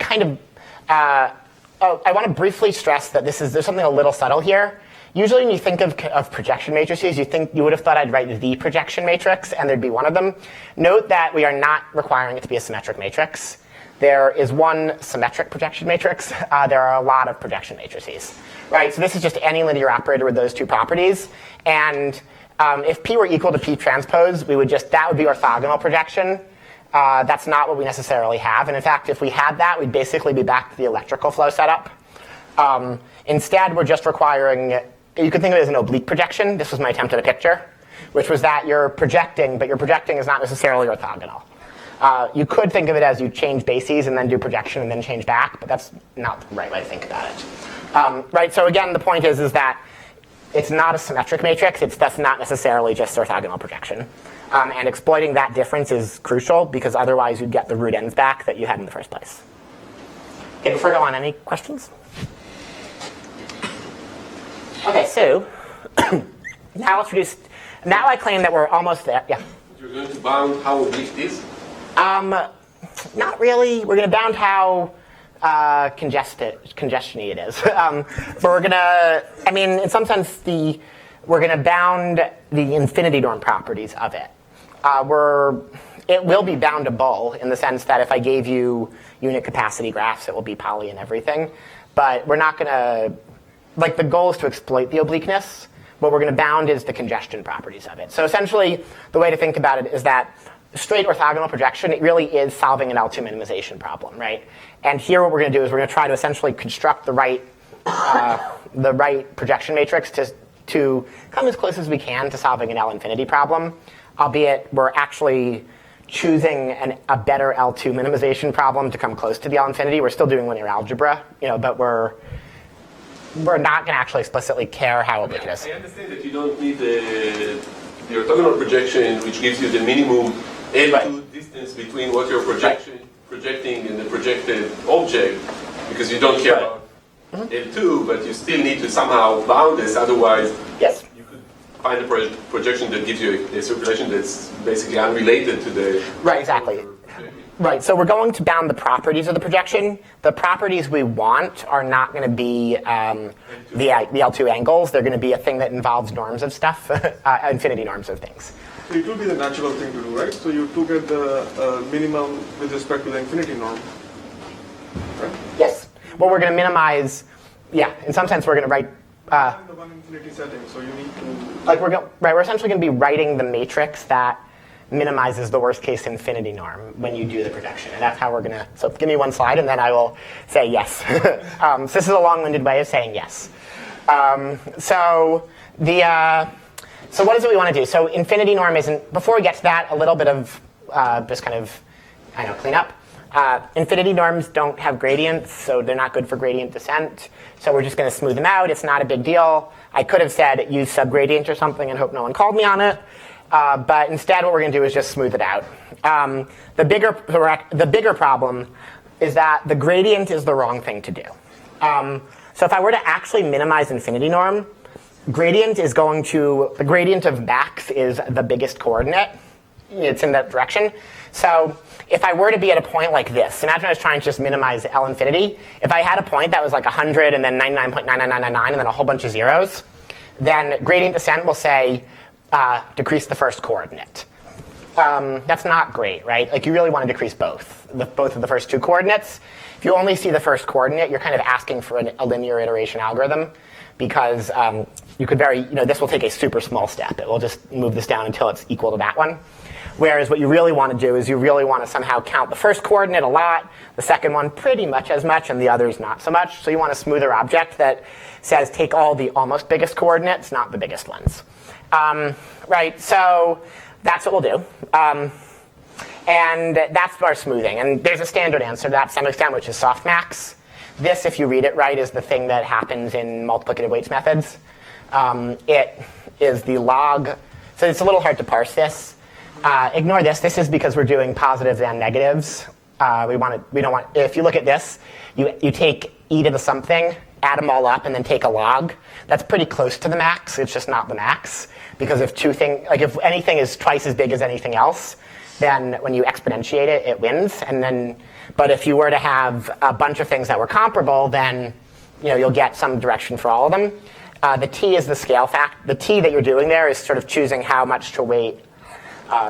I want to briefly stress that there's something a little subtle here. Usually when you think of projection matrices, you would have thought I'd write the projection matrix, and there'd be one of them. Note that we are not requiring it to be a symmetric matrix. There is one symmetric projection matrix. There are a lot of projection matrices. Right? So this is just any linear operator with those 2 properties. And if P were equal to P transpose, that would be orthogonal projection. That's not what we necessarily have. And in fact, if we had that, we'd basically be back to the electrical flow setup. Instead, we're just requiring, you could think of it as an oblique projection. This was my attempt at a picture, which was that you're projecting, but your projecting is not necessarily orthogonal. You could think of it as you change bases and then do projection and then change back, but that's not the right way to think about it. Right, so again, the point is that it's not a symmetric matrix. That's not necessarily just orthogonal projection. And exploiting that difference is crucial, because otherwise you'd get the root ends back that you had in the first place. Okay, before I go on, any questions? Okay, so now I claim that we're almost there. Yeah. You're going to bound how oblique it is? Not really. We're going to bound how congestion-y it is. But we're going to, in some sense, we're going to bound the infinity norm properties of it. It will be boundable in the sense that if I gave you unit capacity graphs, it will be poly and everything. But we're not going to, the goal is to exploit the obliqueness. What we're going to bound is the congestion properties of it. So essentially, the way to think about it is that straight orthogonal projection, it really is solving an L2 minimization problem, right? And here what we're going to do is we're going to try to essentially construct the right projection matrix to come as close as we can to solving an L infinity problem, albeit we're actually choosing a better L2 minimization problem to come close to the L infinity. We're still doing linear algebra, but we're not going to actually explicitly care how oblique it is. I understand that you don't need the orthogonal projection, which gives you the minimum L2 distance between what you're projecting and the projected object, because you don't care about L2, but you still need to somehow bound this, otherwise you could find a projection that gives you a circulation that's basically unrelated to the... Right, exactly. Right, so we're going to bound the properties of the projection. The properties we want are not going to be the L2 angles. They're going to be a thing that involves norms of stuff, infinity norms of things. So it will be the natural thing to do, right? So you do get the minimum with respect to the infinity norm, right? Yes. Well, we're going to minimize, in some sense we're going to write... the one infinity setting, so you need to... We're essentially going to be writing the matrix that minimizes the worst case infinity norm when you do the projection. And that's how we're going to... So give me one slide and then I will say yes. So this is a long-winded way of saying yes. So what is it we want to do? So infinity norm isn't... Before we get to that, a little bit of just kind of, clean up. Infinity norms don't have gradients, so they're not good for gradient descent. So we're just going to smooth them out. It's not a big deal. I could have said use subgradient or something and hope no one called me on it. But instead, what we're going to do is just smooth it out. The bigger problem is that the gradient is the wrong thing to do. So if I were to actually minimize infinity norm, the gradient of max is the biggest coordinate. It's in that direction. So if I were to be at a point like this, imagine I was trying to just minimize L infinity. If I had a point that was like 100 and then 99.99999 and then a whole bunch of zeros, then gradient descent will say decrease the first coordinate. That's not great, right? Like you really want to decrease both of the first two coordinates. If you only see the first coordinate, you're kind of asking for a linear iteration algorithm because you could this will take a super small step. It will just move this down until it's equal to that one. Whereas what you really want to do is you really want to somehow count the first coordinate a lot, the second one pretty much as much, and the others not so much. So you want a smoother object that says take all the almost biggest coordinates, not the biggest ones. Right, so that's what we'll do. And that's our smoothing. And there's a standard answer to that to some extent, which is softmax. This, if you read it right, is the thing that happens in multiplicative weights methods. It is the log. So it's a little hard to parse this. Ignore this. This is because we're doing positives and negatives. We don't want. If you look at this, you take e to the something, add them all up, and then take a log. That's pretty close to the max. It's just not the max because if if anything is twice as big as anything else, then when you exponentiate it, it wins. But if you were to have a bunch of things that were comparable, then you'll get some direction for all of them. The t is the scale fact. The t that you're doing there is sort of choosing how much to weight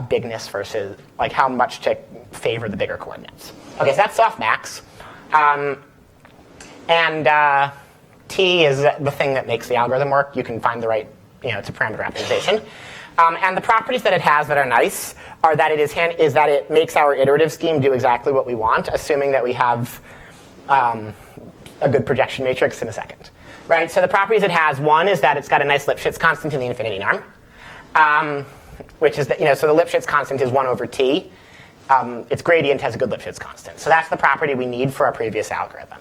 bigness versus how much to favor the bigger coordinates. Okay, so that's softmax. And t is the thing that makes the algorithm work. You can find the right, it's a parameter optimization. And the properties that it has that are nice are that it makes our iterative scheme do exactly what we want, assuming that we have a good projection matrix in a second. Right? So the properties it has, one is that it's got a nice Lipschitz constant in the infinity norm, which is so the Lipschitz constant is 1 over t. Its gradient has a good Lipschitz constant. So that's the property we need for our previous algorithm.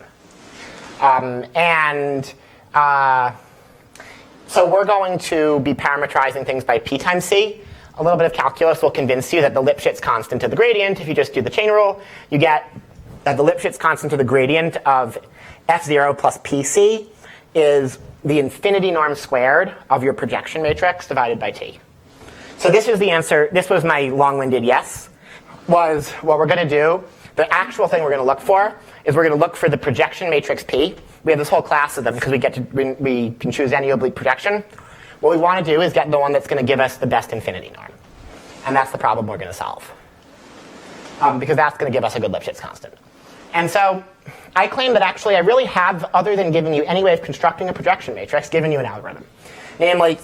So we're going to be parametrizing things by p times c. A little bit of calculus will convince you that the Lipschitz constant of the gradient, if you just do the chain rule, you get that the Lipschitz constant of the gradient of f0 plus pc is the infinity norm squared of your projection matrix divided by t. So this is the answer. This was my long-winded yes, was what we're going to do. The actual thing we're going to look for is we're going to look for the projection matrix P. We have this whole class of them because we can choose any oblique projection. What we want to do is get the one that's going to give us the best infinity norm. And that's the problem we're going to solve. Because that's going to give us a good Lipschitz constant. And so I claim that actually I really have, other than giving you any way of constructing a projection matrix, given you an algorithm. Namely,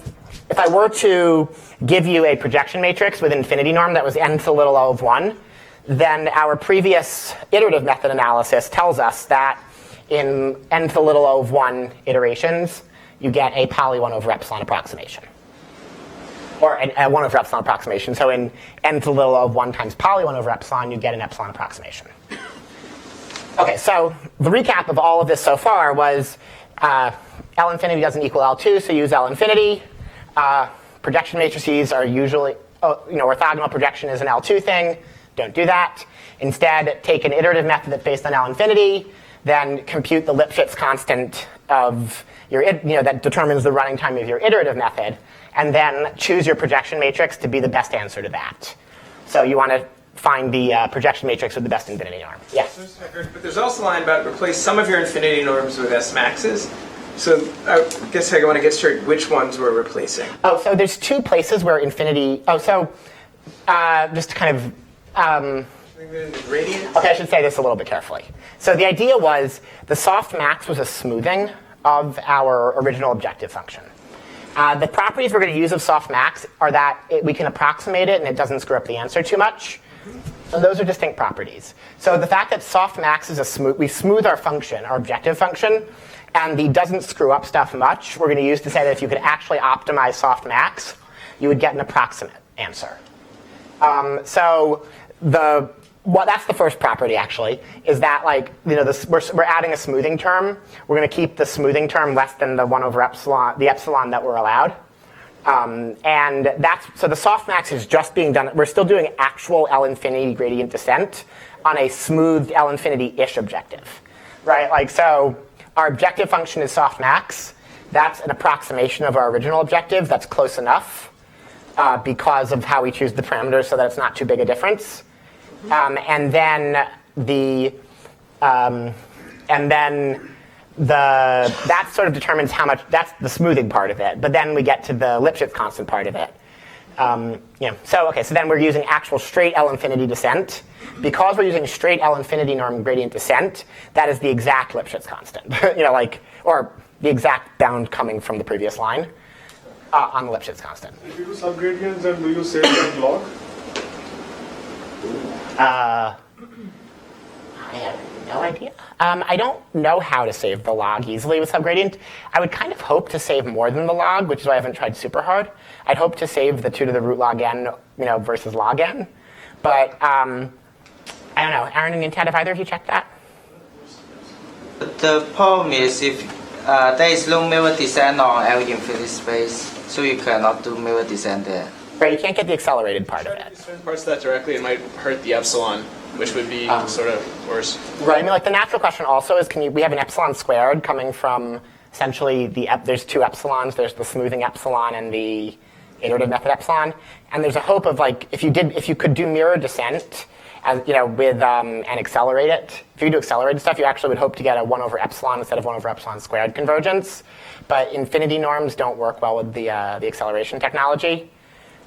if I were to give you a projection matrix with infinity norm that was n to the little o of 1, then our previous iterative method analysis tells us that in n to the little o of 1 iterations, you get a poly 1 over epsilon approximation. Or a 1 over epsilon approximation. So in n to the little o of 1 times poly 1 over epsilon, you get an epsilon approximation. Okay, so the recap of all of this so far was L infinity doesn't equal L2, so use L infinity. Projection matrices are usually, orthogonal projection is an L2 thing. Don't do that. Instead, take an iterative method that's based on L infinity, then compute the Lipschitz constant of your, that determines the running time of your iterative method, and then choose your projection matrix to be the best answer to that. So you want to find the projection matrix with the best infinity norm. Yes? But there's also a line about replace some of your infinity norms with S maxes. So I guess I want to get straight which ones we're replacing. Oh, so there's two places where infinity, just to kind of, Gradient? okay, I should say this a little bit carefully. So the idea was the softmax was a smoothing of our original objective function. The properties we're going to use of softmax are that we can approximate it and it doesn't screw up the answer too much. And those are distinct properties. So the fact that softmax is we smooth our function, our objective function, and the doesn't screw up stuff much, we're going to use to say that if you could actually optimize softmax, you would get an approximate answer. So Well, that's the first property, actually, is that, like, you know, we're adding a smoothing term. We're going to keep the smoothing term less than the 1 over epsilon, the epsilon that we're allowed. And so the softmax is just being done. We're still doing actual L infinity gradient descent on a smoothed L infinity-ish objective, right? Like, so our objective function is softmax. That's an approximation of our original objective. That's close enough because of how we choose the parameters so that it's not too big a difference. And then that sort of determines how much, that's the smoothing part of it. But then we get to the Lipschitz constant part of it. So then we're using actual straight L infinity descent. Because we're using straight L infinity norm gradient descent, that is the exact Lipschitz constant. Or the exact bound coming from the previous line on the Lipschitz constant. If you do subgradients, then do you save that log? I have no idea. I don't know how to save the log easily with subgradient. I would kind of hope to save more than the log, which is why I haven't tried super hard. I'd hope to save the 2 to the root log n, versus log n. But I don't know. Aaron and Ted, have either of you checked that? The problem is if there is no mirror descent on L infinity space, so you cannot do mirror descent there. Right, you can't get the accelerated part of it. Certain parts of that directly, it might hurt the epsilon, which would be sort of worse. Right, I mean, like the natural question also is, we have an epsilon squared coming from essentially there's 2 epsilons. There's the smoothing epsilon and the iterative method epsilon. And there's a hope of, like, if you could do mirror descent, with and accelerate it. If you do accelerated stuff, you actually would hope to get a 1 over epsilon instead of 1 over epsilon squared convergence. But infinity norms don't work well with the acceleration technology.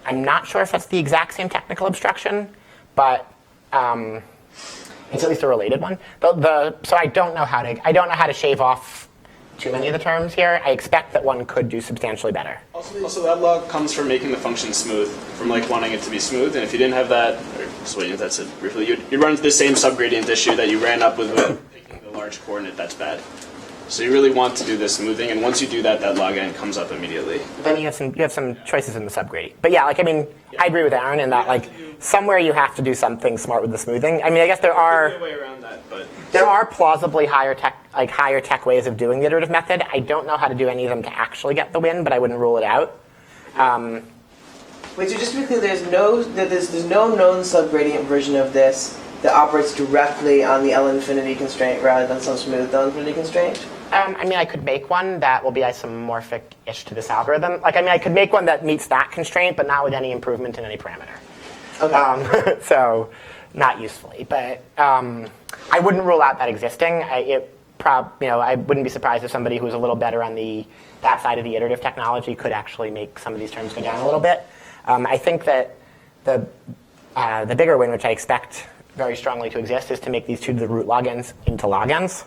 I'm not sure if that's the exact same technical obstruction, but it's at least a related one. So I don't know how to shave off too many of the terms here. I expect that one could do substantially better. Also, that log comes from making the function smooth, from like wanting it to be smooth. And if you didn't have that, that's it briefly, you'd run into the same subgradient issue that you ran up with taking the large coordinate. That's bad. So you really want to do the smoothing, and once you do that, that log n comes up immediately. Then you have some choices in the subgradient. But yeah, I agree with Aaron in that somewhere you have to do something smart with the smoothing. I mean, I guess there are way around that, but there are plausibly higher tech ways of doing the iterative method. I don't know how to do any of them to actually get the win, but I wouldn't rule it out. Wait, so just to be clear, there's no known subgradient version of this that operates directly on the L infinity constraint rather than some smooth L infinity constraint? I could make one that will be isomorphic-ish to this algorithm. I could make one that meets that constraint, but not with any improvement in any parameter. Okay. So, not usefully. But I wouldn't rule out that existing. I wouldn't be surprised if somebody who's a little better on that side of the iterative technology could actually make some of these terms go down a little bit. I think that the bigger win, which I expect very strongly to exist, is to make these 2 to the root log n's into log n's.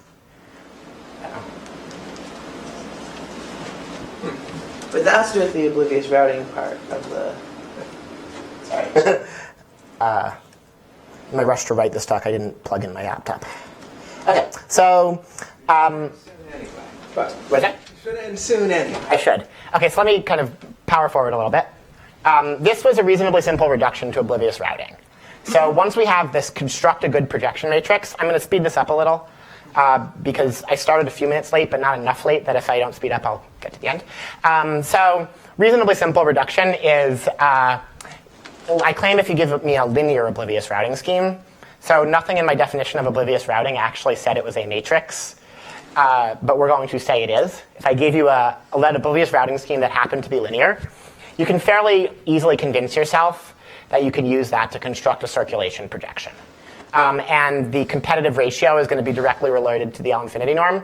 But that has to do with the oblivious routing part of the... Sorry. In my rush to write this talk, I didn't plug in my laptop. Okay, so... What's that? You should end soon anyway. I should. Okay, so let me kind of power forward a little bit. This was a reasonably simple reduction to oblivious routing. So once we have this construct a good projection matrix, I'm going to speed this up a little. Because I started a few minutes late, but not enough late that if I don't speed up, I'll get to the end. So reasonably simple reduction is, I claim if you give me a linear oblivious routing scheme, so nothing in my definition of oblivious routing actually said it was a matrix, but we're going to say it is. If I gave you an oblivious routing scheme that happened to be linear, you can fairly easily convince yourself that you can use that to construct a circulation projection. And the competitive ratio is going to be directly related to the L infinity norm.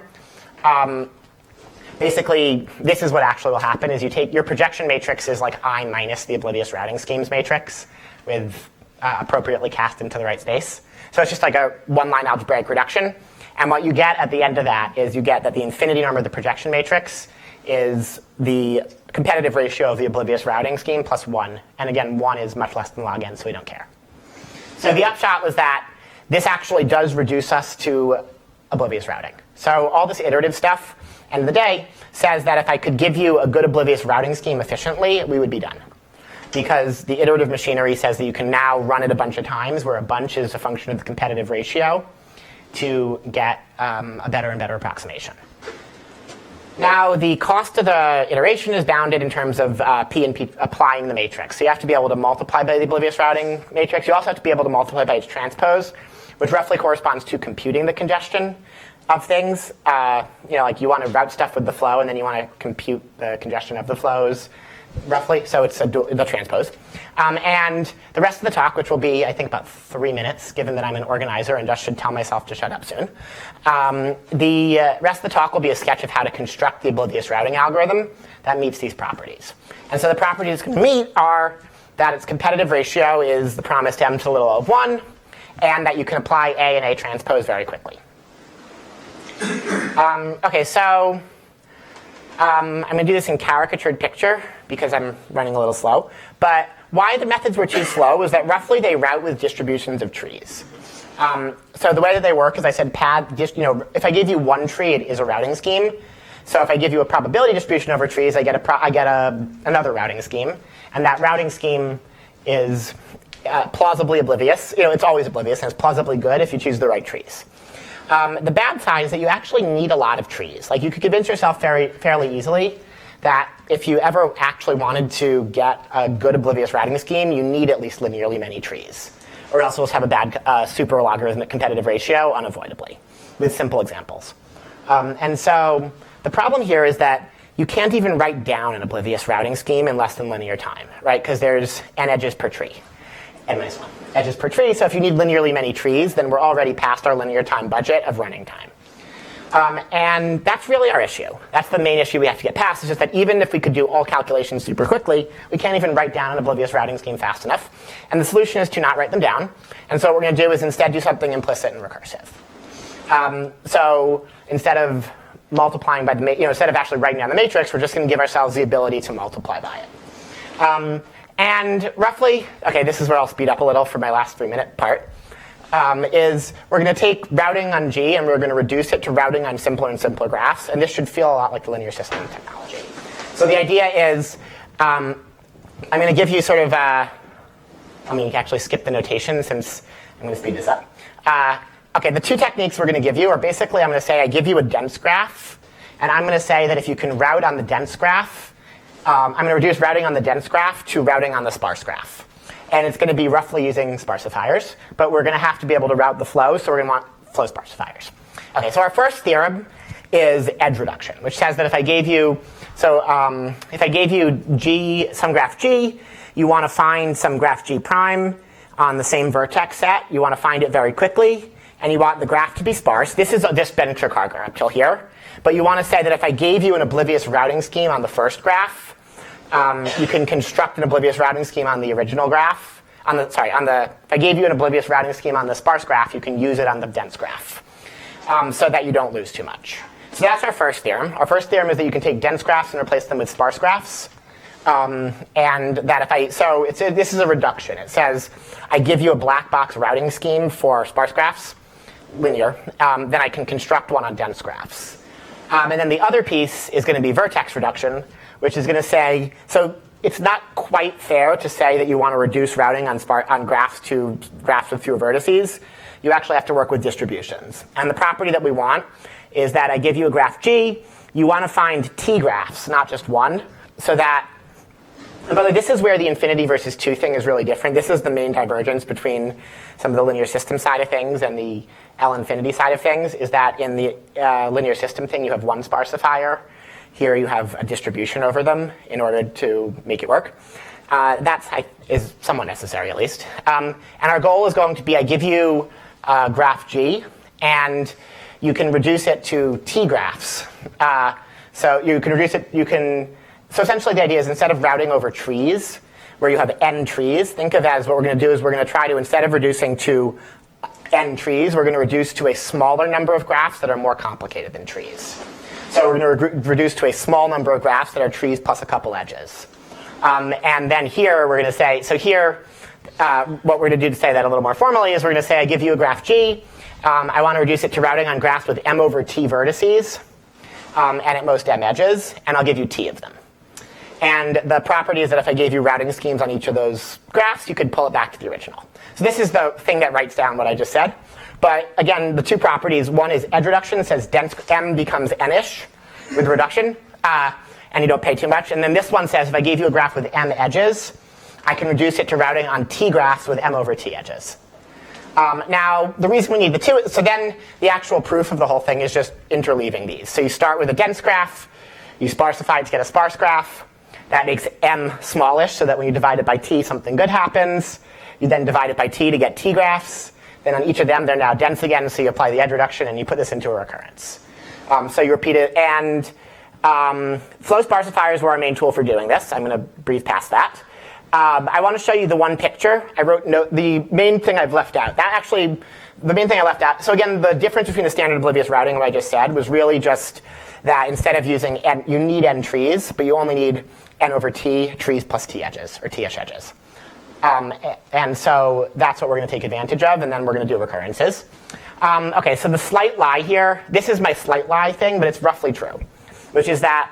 Basically, this is what actually will happen: is you take your projection matrix is like I minus the oblivious routing schemes matrix with appropriately cast into the right space. So it's just like a one-line algebraic reduction. And what you get at the end of that is you get that the infinity norm of the projection matrix is the competitive ratio of the oblivious routing scheme plus 1. And again, 1 is much less than log n, so we don't care. So the upshot was that this actually does reduce us to oblivious routing. So all this iterative stuff, end of the day, says that if I could give you a good oblivious routing scheme efficiently, we would be done. because the iterative machinery says that you can now run it a bunch of times, where a bunch is a function of the competitive ratio, to get a better and better approximation. Now, the cost of the iteration is bounded in terms of P and P applying the matrix. So you have to be able to multiply by the oblivious routing matrix. You also have to be able to multiply by its transpose, which roughly corresponds to computing the congestion of things. Like you want to route stuff with the flow, and then you want to compute the congestion of the flows, roughly. So it's the transpose. And the rest of the talk, which will be, I think, about 3 minutes, given that I'm an organizer and just should tell myself to shut up soon. The rest of the talk will be a sketch of how to construct the oblivious routing algorithm that meets these properties. And so the properties it's going to meet are that its competitive ratio is the promised m to the little o of 1, and that you can apply A and A transpose very quickly. OK, so I'm going to do this in caricatured picture because I'm running a little slow. But why the methods were too slow is that roughly they route with distributions of trees. So the way that they work is I said if I give you one tree, it is a routing scheme. So if I give you a probability distribution over trees, I get another routing scheme. And that routing scheme is plausibly oblivious. It's always oblivious, and it's plausibly good if you choose the right trees. The bad side is that you actually need a lot of trees. Like, you could convince yourself fairly easily that if you ever actually wanted to get a good oblivious routing scheme, you need at least linearly many trees. Or else you'll have a bad super logarithmic competitive ratio unavoidably, with simple examples. And so the problem here is that you can't even write down an oblivious routing scheme in less than linear time, right? Because there's n edges per tree. N-1 edges per tree. So if you need linearly many trees, then we're already past our linear time budget of running time. And that's really our issue. That's the main issue we have to get past. It's just that even if we could do all calculations super quickly, we can't even write down an oblivious routing scheme fast enough. And the solution is to not write them down. And so what we're going to do is instead do something implicit and recursive. So instead of multiplying by the instead of actually writing down the matrix, we're just going to give ourselves the ability to multiply by it. And roughly, OK, this is where I'll speed up a little for my last 3-minute part, is we're going to take routing on G and we're going to reduce it to routing on simpler and simpler graphs. And this should feel a lot like the linear system technology. So the idea is I'm going to give you sort of let me actually skip the notation since I'm going to speed this up. OK, the two techniques we're going to give you are basically I'm going to say I give you a dense graph. And I'm going to say that if you can route on the dense graph, I'm going to reduce routing on the dense graph to routing on the sparse graph. And it's going to be roughly using sparsifiers. But we're going to have to be able to route the flow, so we're going to want flow sparsifiers. OK, so our first theorem is edge reduction, which says that if I gave you, if I gave you G, some graph G, you want to find some graph G prime on the same vertex set. You want to find it very quickly. And you want the graph to be sparse. This is this Benninger-Karger up till here. But you want to say that if I gave you an oblivious routing scheme on the first graph, you can construct an oblivious routing scheme on the original graph. If I gave you an oblivious routing scheme on the sparse graph, you can use it on the dense graph, so that you don't lose too much. So that's our first theorem. Our first theorem is that you can take dense graphs and replace them with sparse graphs. And that this is a reduction. It says I give you a black box routing scheme for sparse graphs, linear. Then I can construct one on dense graphs. And then the other piece is going to be vertex reduction, which is going to say, so it's not quite fair to say that you want to reduce routing on graphs to graphs with fewer vertices. You actually have to work with distributions. And the property that we want is that I give you a graph G. You want to find T graphs, not just one, so that, and by the way, this is where the infinity versus 2 thing is really different. This is the main divergence between some of the linear system side of things and the L infinity side of things, is that in the linear system thing, you have one sparsifier. Here you have a distribution over them in order to make it work. That is somewhat necessary, at least. And our goal is going to be, I give you graph G, and you can reduce it to T graphs. So you can reduce it, so essentially the idea is instead of routing over trees, where you have n trees, think of it as what we're going to do is we're going to try to, instead of reducing to n trees, we're going to reduce to a smaller number of graphs that are more complicated than trees. So we're going to reduce to a small number of graphs that are trees plus a couple edges. And then here we're going to say, so here what we're going to do to say that a little more formally is we're going to say I give you a graph G. I want to reduce it to routing on graphs with m over t vertices and at most m edges, and I'll give you t of them. And the property is that if I gave you routing schemes on each of those graphs, you could pull it back to the original. So this is the thing that writes down what I just said. But again, the two properties, one is edge reduction, says dense M becomes N-ish with reduction, and you don't pay too much. And then this one says if I gave you a graph with M edges, I can reduce it to routing on T graphs with M over T edges. Now, the reason we need the two, so then the actual proof of the whole thing is just interleaving these. So you start with a dense graph, you sparsify it to get a sparse graph. That makes M smallish, so that when you divide it by T, something good happens. You then divide it by T to get T graphs. Then on each of them, they're now dense again, so you apply the edge reduction, and you put this into a recurrence. So you repeat it, and flow sparsifers were our main tool for doing this. I'm going to breeze past that. I want to show you the one picture. I wrote the main thing I've left out. The main thing I left out. So again, the difference between the standard oblivious routing and what I just said was really just that instead of using n, you need n trees, but you only need n over t trees plus t edges, or t-ish edges. And so that's what we're going to take advantage of, and then we're going to do recurrences. Okay, so the slight lie here, this is my slight lie thing, but it's roughly true, which is that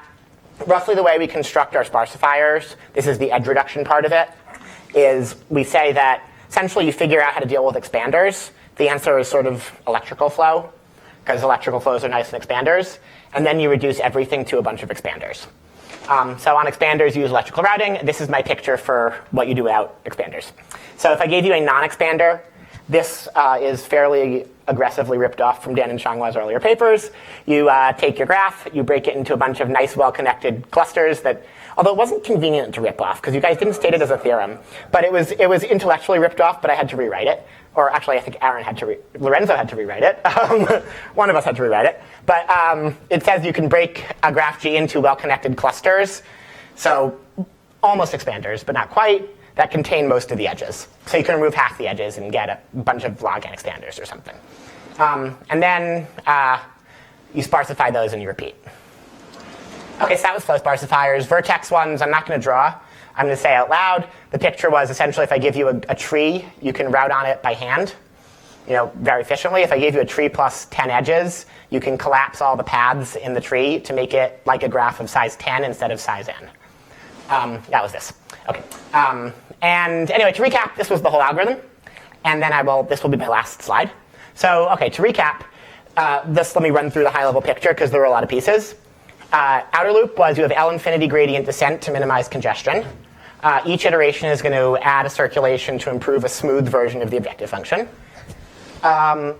roughly the way we construct our sparsifiers, this is the edge reduction part of it, is we say that essentially you figure out how to deal with expanders. The answer is sort of electrical flow, because electrical flows are nice and expanders, and then you reduce everything to a bunch of expanders. So on expanders, you use electrical routing. This is my picture for what you do without expanders. So if I gave you a non-expander, this is fairly aggressively ripped off from Dan and Xianghua's earlier papers. You take your graph, you break it into a bunch of nice, well-connected clusters that, although it wasn't convenient to rip off, because you guys didn't state it as a theorem, but it was intellectually ripped off, but I had to rewrite it. Or actually, I think Lorenzo had to rewrite it. One of us had to rewrite it. But it says you can break a graph G into well-connected clusters. So almost expanders, but not quite, that contain most of the edges. So you can remove half the edges and get a bunch of log n expanders or something. And then you sparsify those and you repeat. OK, so that was flow sparsifiers. Vertex ones, I'm not going to draw. I'm going to say out loud. The picture was essentially if I give you a tree, you can route on it by hand, very efficiently. If I gave you a tree plus 10 edges, you can collapse all the paths in the tree to make it like a graph of size 10 instead of size n. That was this. OK. And anyway, to recap, this was the whole algorithm. And then this will be my last slide. So OK, to recap, let me run through the high-level picture because there were a lot of pieces. Outer loop was you have L infinity gradient descent to minimize congestion. Each iteration is going to add a circulation to improve a smooth version of the objective function. That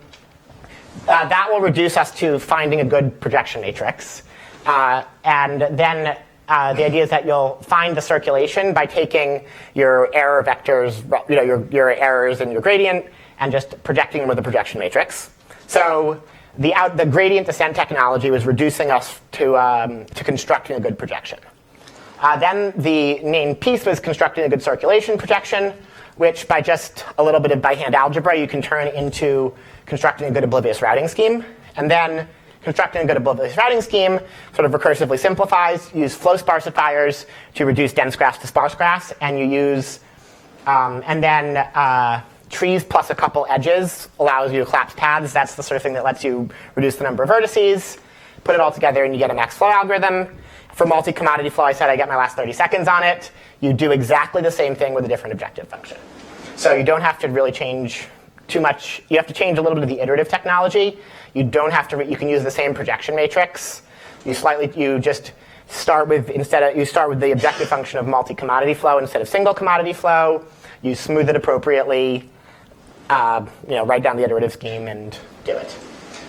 will reduce us to finding a good projection matrix. And then the idea is that you'll find the circulation by taking your error vectors, your errors in your gradient, and just projecting them with a projection matrix. So the gradient descent technology was reducing us to constructing a good projection. Then the main piece was constructing a good circulation projection, which by just a little bit of by-hand algebra, you can turn into constructing a good oblivious routing scheme. And then constructing a good oblivious routing scheme sort of recursively simplifies. You use flow sparsifiers to reduce dense graphs to sparse graphs. And you use, trees plus a couple edges allows you to collapse paths. That's the sort of thing that lets you reduce the number of vertices. Put it all together and you get a max flow algorithm. For multi-commodity flow, I said I get my last 30 seconds on it. You do exactly the same thing with a different objective function. So you don't have to really change too much. You have to change a little bit of the iterative technology. You don't have to. You can use the same projection matrix. You just start with the objective function of multi-commodity flow instead of single commodity flow. You smooth it appropriately. Write down the iterative scheme and do it.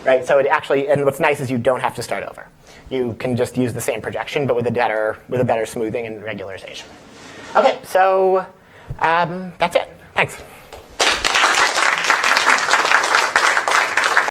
Right. So and what's nice is you don't have to start over. You can just use the same projection, but with a better smoothing and regularization. Okay, so that's it. Thanks.